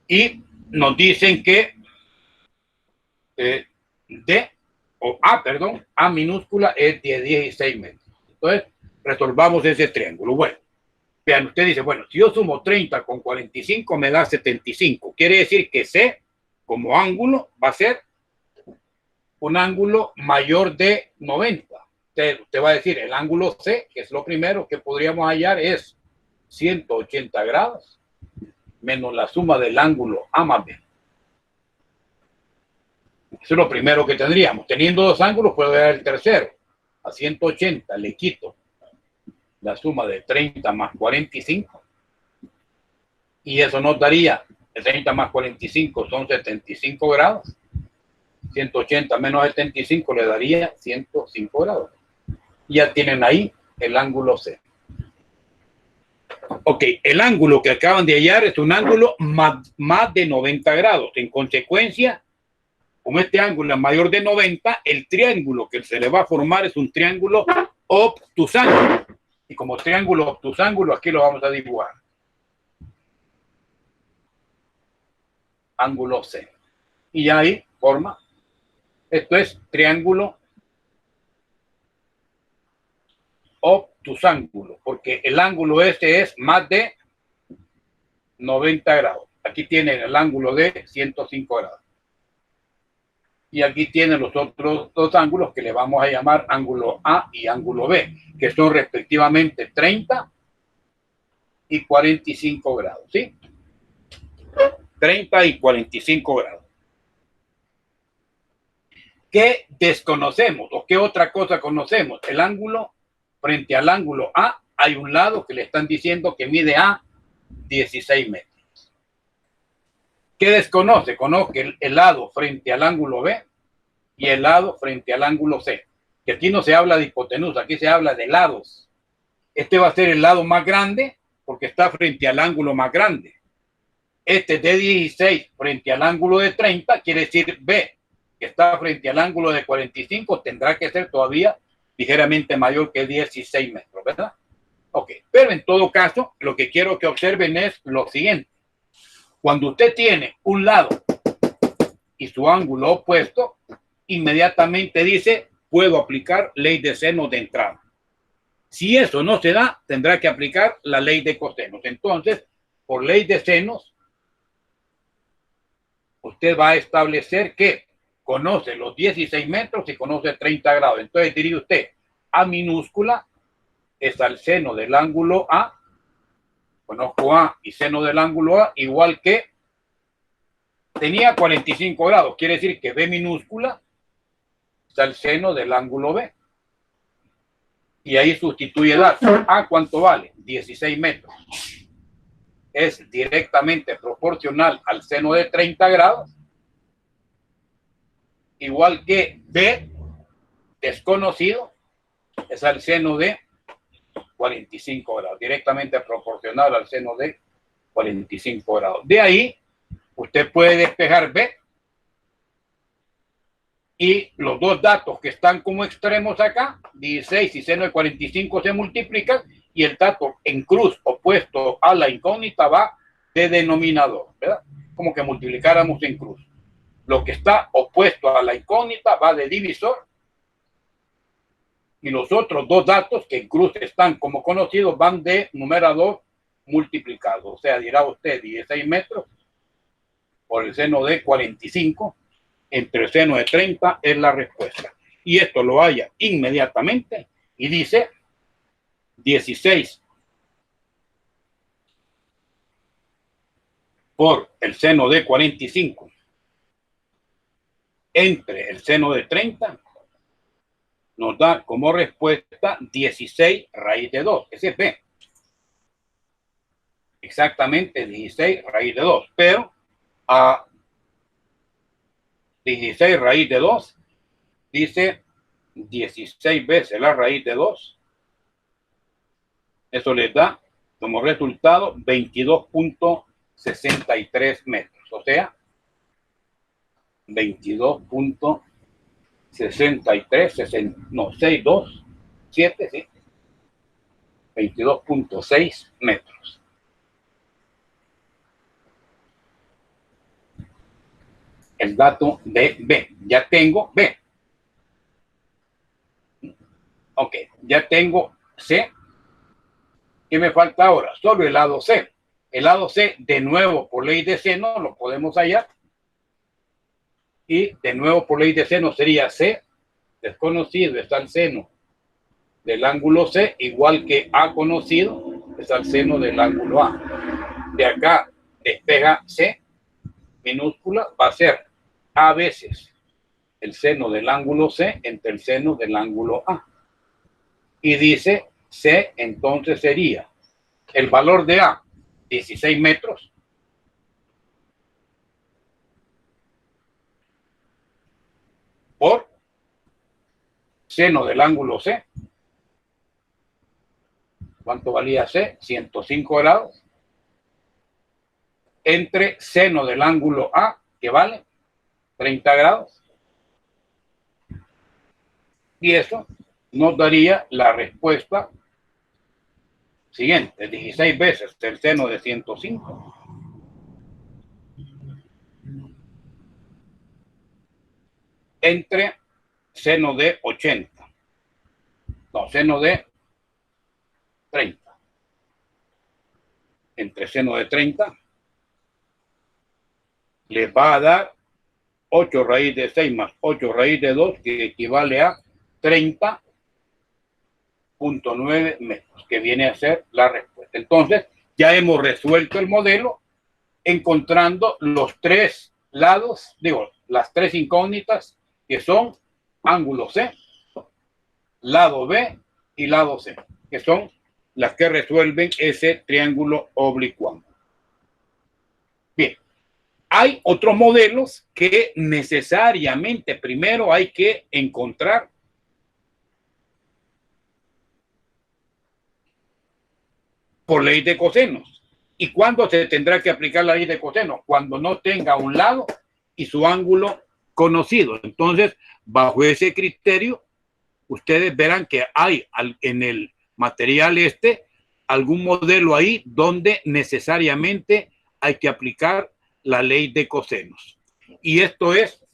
Y nos dicen que A minúscula es de 16 metros. Entonces, resolvamos ese triángulo. Bueno, vean, usted dice, bueno, si yo sumo 30 con 45 me da 75. Quiere decir que C como ángulo va a ser un ángulo mayor de 90. Usted va a decir, el ángulo C, que es lo primero que podríamos hallar, es 180 grados menos la suma del ángulo A más B. Eso es lo primero que tendríamos. Teniendo dos ángulos, puedo ver el tercero. A 180 le quito la suma de 30 más 45. Y eso nos daría, el 30 más 45 son 75 grados. 180 menos 75 le daría 105 grados. Ya tienen ahí el ángulo C. Ok, el ángulo que acaban de hallar es un ángulo más de 90 grados. En consecuencia, como este ángulo es mayor de 90, el triángulo que se le va a formar es un triángulo obtusángulo. Y como triángulo obtusángulo, aquí lo vamos a dibujar. Ángulo C. Y ya ahí forma. Esto es triángulo obtusángulo, porque el ángulo este es más de 90 grados. Aquí tienen el ángulo de 105 grados. Y aquí tienen los otros dos ángulos que le vamos a llamar ángulo A y ángulo B, que son respectivamente 30 y 45 grados, ¿sí? 30 y 45 grados. ¿Qué desconocemos o qué otra cosa conocemos? El ángulo frente al ángulo A, hay un lado que le están diciendo que mide A 16 metros. ¿Qué desconoce? Conoce el lado frente al ángulo B y el lado frente al ángulo C. que aquí no se habla de hipotenusa, aquí se habla de lados. Este va a ser el lado más grande porque está frente al ángulo más grande. Este de 16 frente al ángulo de 30 quiere decir B, que está frente al ángulo de 45, tendrá que ser todavía ligeramente mayor que 16 metros, ¿verdad? Ok, pero en todo caso, lo que quiero que observen es lo siguiente. Cuando usted tiene un lado y su ángulo opuesto, inmediatamente dice, puedo aplicar ley de seno de entrada. Si eso no se da, tendrá que aplicar la ley de cosenos. Entonces, por ley de senos, usted va a establecer que conoce los 16 metros y conoce 30 grados. Entonces diría usted, A minúscula es al seno del ángulo A. Conozco A y seno del ángulo A igual que tenía 45 grados. Quiere decir que B minúscula es al seno del ángulo B. Y ahí sustituye datos. A, ¿cuánto vale? 16 metros. Es directamente proporcional al seno de 30 grados. Igual que B, desconocido, es al seno de 45 grados. Directamente proporcional al seno de 45 grados. De ahí, usted puede despejar B. Y los dos datos que están como extremos acá, 16 y seno de 45 se multiplican y el dato en cruz opuesto a la incógnita va de denominador, ¿verdad? Como que multiplicáramos en cruz. Lo que está opuesto a la incógnita va de divisor y los otros dos datos que en cruz están como conocidos van de numerador multiplicado. O sea, dirá usted 16 metros por el seno de 45 entre el seno de 30 es la respuesta. Y esto lo halla inmediatamente y dice 16 por el seno de 45 entre el seno de 30 nos da como respuesta 16 raíz de 2. Ese es B. Exactamente 16 raíz de 2. Pero a 16 raíz de 2 dice 16 veces la raíz de 2. Eso les da como resultado 22.63 metros. O sea, 22.63, no, 62, 7, sí. 22.6 metros. El dato de B. Ya tengo B. Ok, ya tengo C. ¿Qué me falta ahora? Solo el lado C. El lado C, de nuevo, por ley de seno, lo podemos hallar. Y de nuevo, por ley de seno, sería C desconocido, está al seno del ángulo C, igual que A conocido, está al seno del ángulo A. De acá, despeja C minúscula, va a ser A veces el seno del ángulo C entre el seno del ángulo A. Y dice C, entonces sería el valor de A, 16 metros, por seno del ángulo C. ¿Cuánto valía C? 105 grados. Entre seno del ángulo A, que vale 30 grados. Y eso nos daría la respuesta siguiente: 16 veces el seno de 105 entre seno de 80. No, seno de 30. Entre seno de 30 les va a dar 8 raíz de 6 más 8 raíz de 2, que equivale a 30.9 metros, que viene a ser la respuesta. Entonces, ya hemos resuelto el modelo encontrando los tres lados, las tres incógnitas, que son ángulo C, lado B y lado C, que son las que resuelven ese triángulo oblicuo. Bien, hay otros modelos que necesariamente primero hay que encontrar por ley de cosenos. ¿Y cuándo se tendrá que aplicar la ley de cosenos? Cuando no tenga un lado y su ángulo conocido. Entonces, bajo ese criterio, ustedes verán que hay en el material algún modelo ahí donde necesariamente hay que aplicar la ley de cosenos. Y esto es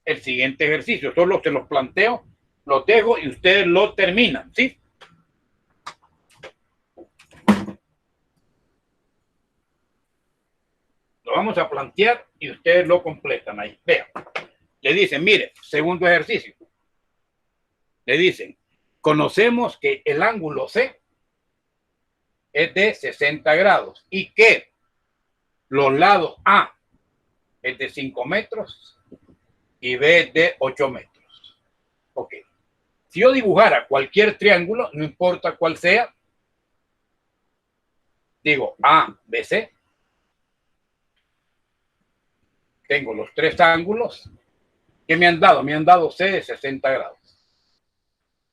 el siguiente ejercicio. Solo se los planteo, los dejo y ustedes lo terminan, ¿sí? Lo vamos a plantear y ustedes lo completan ahí. Vean. Le dicen, mire, segundo ejercicio. Le dicen, conocemos que el ángulo C es de 60 grados y que los lados A es de 5 metros y B es de 8 metros. Ok. Si yo dibujara cualquier triángulo, no importa cuál sea, digo A, B, C. Tengo los tres ángulos que me han dado. Me han dado C de 60 grados.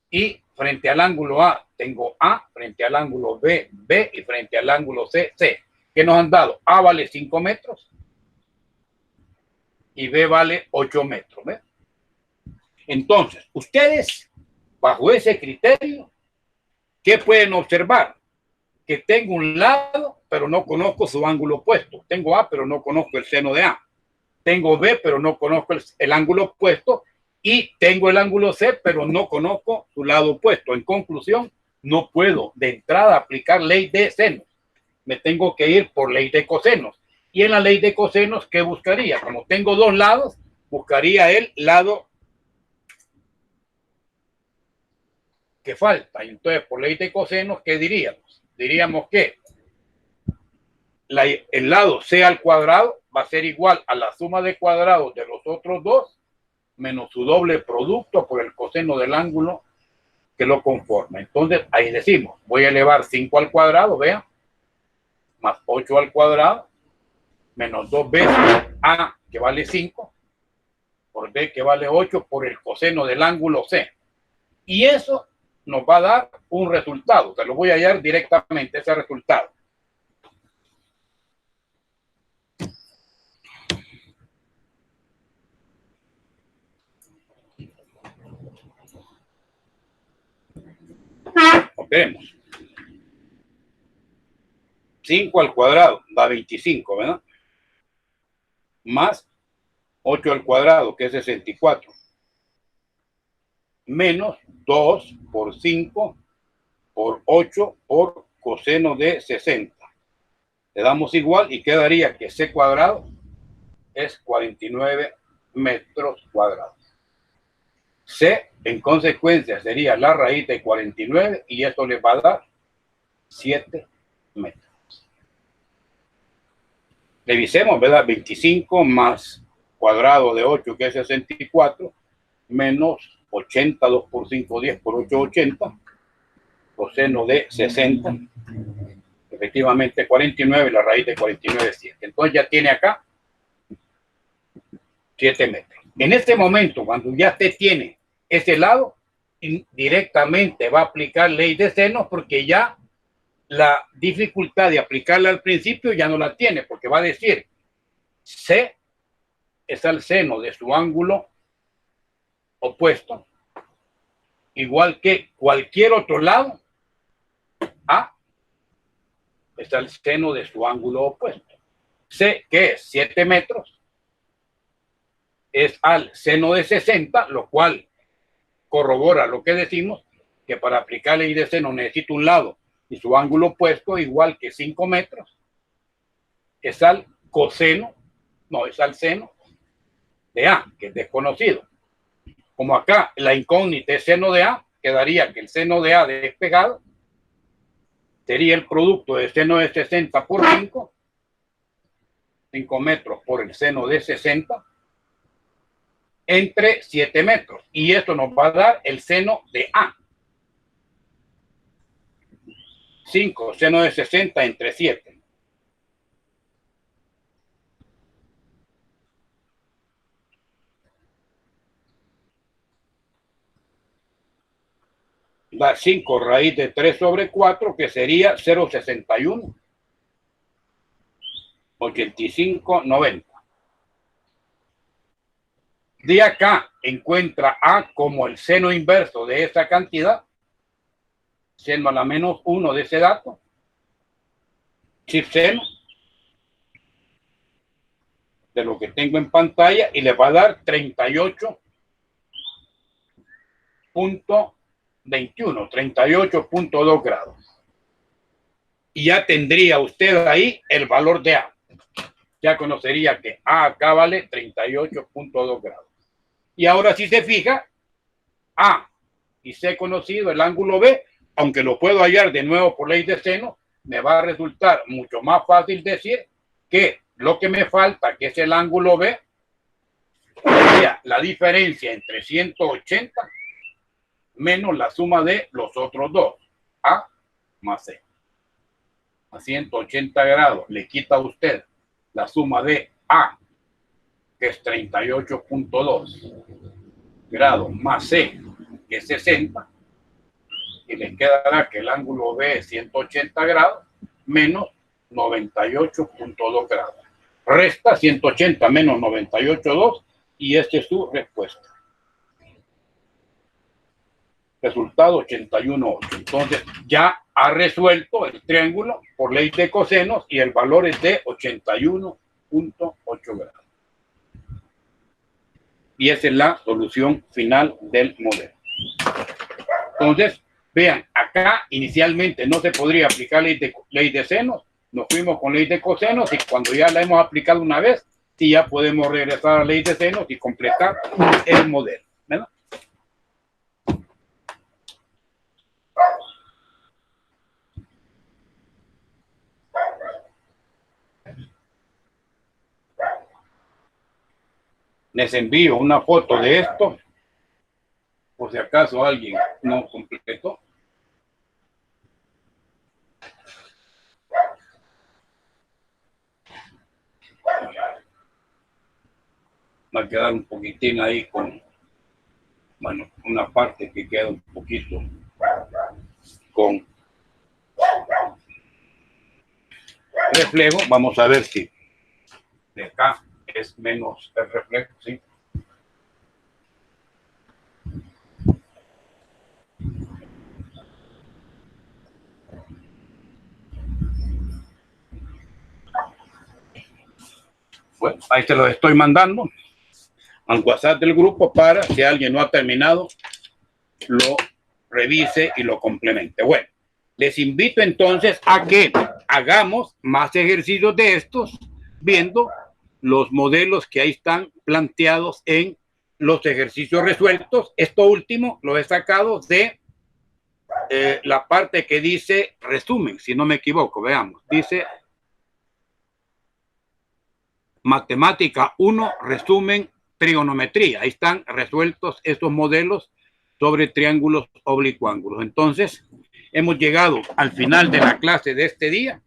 Y frente al ángulo A tengo A, frente al ángulo B, B y frente al ángulo C, C. ¿Qué nos han dado? A vale 5 metros y B vale 8 metros. ¿Ve? Entonces, ustedes, bajo ese criterio, ¿qué pueden observar? Que tengo un lado, pero no conozco su ángulo opuesto. Tengo A, pero no conozco el seno de A. Tengo B, pero no conozco el ángulo opuesto. Y tengo el ángulo C, pero no conozco su lado opuesto. En conclusión, no puedo de entrada aplicar ley de senos. Me tengo que ir por ley de cosenos. Y en la ley de cosenos, ¿qué buscaría? Como tengo dos lados, buscaría el lado que falta. Y entonces, por ley de cosenos, ¿qué diríamos? Diríamos que el lado C al cuadrado va a ser igual a la suma de cuadrados de los otros dos menos su doble producto por el coseno del ángulo que lo conforma. Entonces, ahí decimos, voy a elevar 5 al cuadrado, vean, más 8 al cuadrado, menos 2 veces A, que vale 5, por B, que vale 8, por el coseno del ángulo C. Y eso nos va a dar un resultado. Te lo voy a hallar directamente, ese resultado. Veremos. 5 al cuadrado da 25, ¿verdad? Más 8 al cuadrado, que es 64. Menos 2 por 5 por 8 por coseno de 60. Le damos igual y quedaría que C cuadrado es 49 metros cuadrados. C, en consecuencia, sería la raíz de 49 y esto le va a dar 7 metros. Revisemos, ¿verdad? 25 más cuadrado de 8, que es 64, menos 80, 2 por 5, 10 por 8, 80, coseno de 60, efectivamente 49, la raíz de 49 es 7. Entonces ya tiene acá 7 metros. En este momento, cuando ya usted tiene ese lado, directamente va a aplicar ley de senos porque ya la dificultad de aplicarla al principio ya no la tiene, porque va a decir C es el seno de su ángulo opuesto, igual que cualquier otro lado, A es el seno de su ángulo opuesto. C, que es 7 metros, es al seno de 60, lo cual corrobora lo que decimos, que para aplicar ley de seno necesito un lado y su ángulo opuesto igual que 5 metros, es al coseno, no, es al seno de A, que es desconocido. Como acá la incógnita es seno de A, quedaría que el seno de A despegado sería el producto del seno de 60 por 5, 5 metros por el seno de 60, entre 7 metros. Y esto nos va a dar el seno de A. 5 seno de 60 entre 7. da 5 raíz de 3 sobre 4, que sería 0,61. 85,90. De acá encuentra A como el seno inverso de esa cantidad, seno a la menos 1 de ese dato, chip seno de lo que tengo en pantalla, y le va a dar 38.21, 38.2 grados. Y ya tendría usted ahí el valor de A. Ya conocería que A acá vale 38.2 grados. Y ahora si se fija, A y C conocido, el ángulo B, aunque lo puedo hallar de nuevo por ley de seno, me va a resultar mucho más fácil decir que lo que me falta, que es el ángulo B, sería la diferencia entre 180 menos la suma de los otros dos, A más C. A 180 grados le quita a usted la suma de A, que es 38.2 grados, más C, que es 60, y le quedará que el ángulo B es 180 grados menos 98.2 grados. Resta 180 menos 98.2 y esta es su respuesta. Resultado 81.8. Entonces ya ha resuelto el triángulo por ley de cosenos y el valor es de 81.8 grados. Y esa es la solución final del modelo. Entonces, vean, acá inicialmente no se podría aplicar ley de senos, nos fuimos con ley de cosenos y cuando ya la hemos aplicado una vez, sí ya podemos regresar a la ley de senos y completar el modelo, ¿verdad? Les envío una foto de esto, por si acaso alguien no completó. Va a quedar un poquitín ahí con, bueno, una parte que queda un poquito con reflejo. Vamos a ver si de acá es menos el reflejo, ¿sí? Bueno, ahí se los estoy mandando al WhatsApp del grupo para si alguien no ha terminado, lo revise y lo complemente. Bueno, les invito entonces a que hagamos más ejercicios de estos, viendo los modelos que ahí están planteados en los ejercicios resueltos. Esto último lo he sacado de la parte que dice resumen, si no me equivoco, veamos. Dice Matemática 1, resumen, trigonometría. Ahí están resueltos estos modelos sobre triángulos oblicuángulos. Entonces, hemos llegado al final de la clase de este día.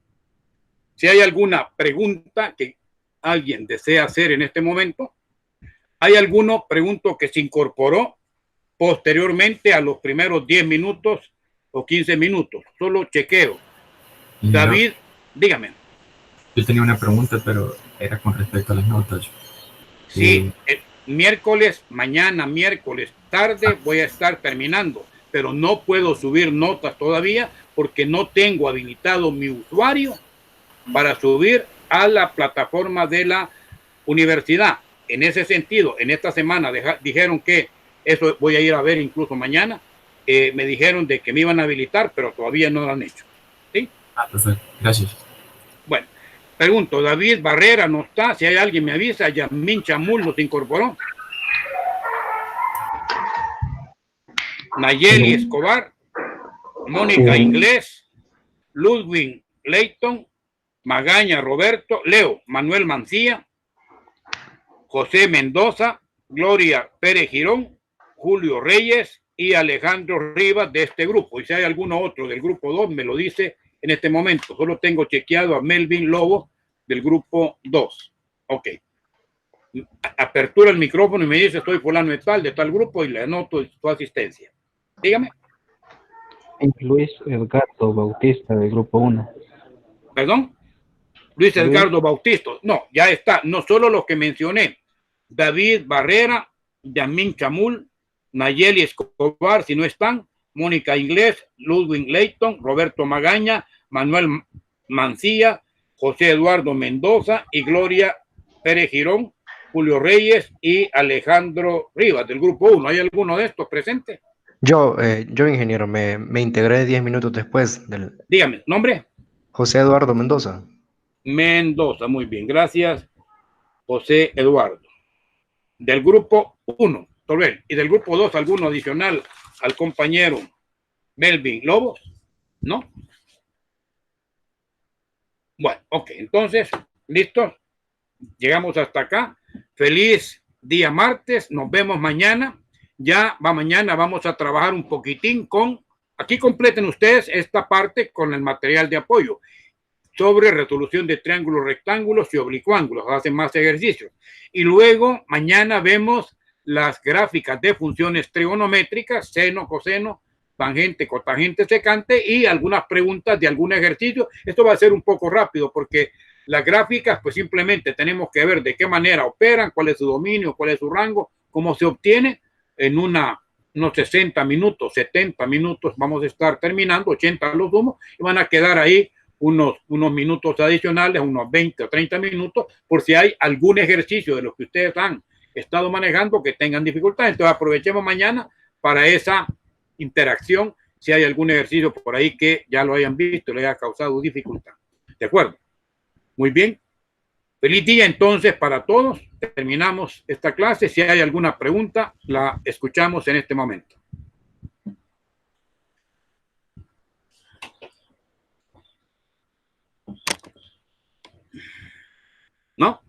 Si hay alguna pregunta que alguien desea hacer en este momento, ¿hay alguno, pregunto, que se incorporó posteriormente a los primeros 10 minutos o 15 minutos? Solo chequeo. David, dígame. Yo tenía una pregunta, pero era con respecto a las notas. Sí, miércoles, mañana, miércoles, tarde, voy a estar terminando, pero no puedo subir notas todavía porque no tengo habilitado mi usuario para subir a la plataforma de la universidad. En ese sentido, en esta semana dijeron que eso voy a ir a ver incluso mañana. Me dijeron de que me iban a habilitar, pero todavía no lo han hecho. ¿Sí? Ah, perfecto. Gracias. Bueno, pregunto, David Barrera no está. Si hay alguien me avisa. Yasmín Chamul nos incorporó. Nayeli Escobar, Mónica Inglés, Ludwig Leighton, Magaña Roberto, Leo Manuel Mancía, José Mendoza, Gloria Pérez Girón, Julio Reyes y Alejandro Rivas de este grupo. Y si hay alguno otro del grupo 2, me lo dice en este momento. Solo tengo chequeado a Melvin Lobo del grupo 2. Ok. Apertura el micrófono y me dice: estoy fulano de tal grupo, y le anoto su asistencia. Dígame. Luis Edgardo Bautista, del grupo 1. ¿Perdón? Luis Edgardo Bautista. No, ya está. No solo los que mencioné. David Barrera, Yamín Chamul, Nayeli Escobar, si no están, Mónica Inglés, Ludwig Leighton, Roberto Magaña, Manuel Mancilla, José Eduardo Mendoza y Gloria Pérez Girón, Julio Reyes y Alejandro Rivas del grupo 1. ¿Hay alguno de estos presentes? Yo, ingeniero, me integré 10 minutos después del Dígame, ¿nombre? José Eduardo Mendoza. Mendoza, muy bien, gracias. José Eduardo. Del grupo 1, Torbel. Y del grupo 2, ¿alguno adicional al compañero Melvin Lobos? ¿No? Bueno, ok, entonces, ¿listo? Llegamos hasta acá. Feliz día martes, nos vemos mañana. Ya mañana vamos a trabajar un poquitín con, aquí completen ustedes esta parte con el material de apoyo sobre resolución de triángulos, rectángulos y oblicuángulos. Hacen más ejercicios. Y luego mañana vemos las gráficas de funciones trigonométricas, seno, coseno, tangente, cotangente, secante y algunas preguntas de algún ejercicio. Esto va a ser un poco rápido porque las gráficas pues simplemente tenemos que ver de qué manera operan, cuál es su dominio, cuál es su rango, cómo se obtiene en unos 60 minutos, 70 minutos vamos a estar terminando, 80 los sumo, y van a quedar ahí unos minutos adicionales, unos 20 o 30 minutos, por si hay algún ejercicio de los que ustedes han estado manejando que tengan dificultad. Entonces aprovechemos mañana para esa interacción, si hay algún ejercicio por ahí que ya lo hayan visto y le haya causado dificultad. ¿De acuerdo? Muy bien. Feliz día entonces para todos. Terminamos esta clase. Si hay alguna pregunta, la escuchamos en este momento. ¿No?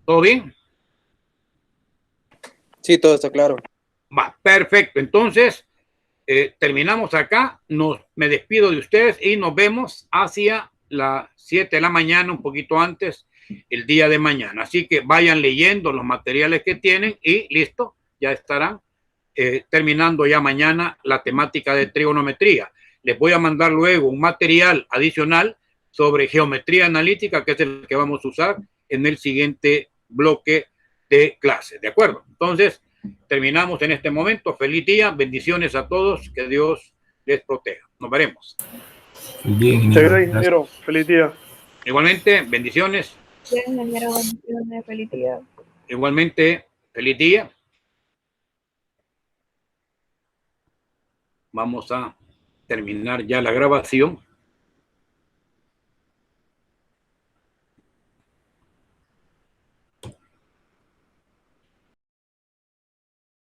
¿Todo bien? Sí, todo está claro. Va, perfecto. Entonces, terminamos acá. Me despido de ustedes y nos vemos hacia las 7 de la mañana, un poquito antes, el día de mañana. Así que vayan leyendo los materiales que tienen y listo, ya estarán terminando ya mañana la temática de trigonometría. Les voy a mandar luego un material adicional sobre geometría analítica, que es el que vamos a usar en el siguiente bloque de clases. ¿De acuerdo? Entonces, terminamos en este momento. Feliz día, bendiciones a todos, que Dios les proteja. Nos veremos. Bien, Muchas gracias, ingeniero. Feliz día. Igualmente, bendiciones. Bien, ingeniero, bendiciones, feliz día. Igualmente, feliz día. Vamos a terminar ya la grabación.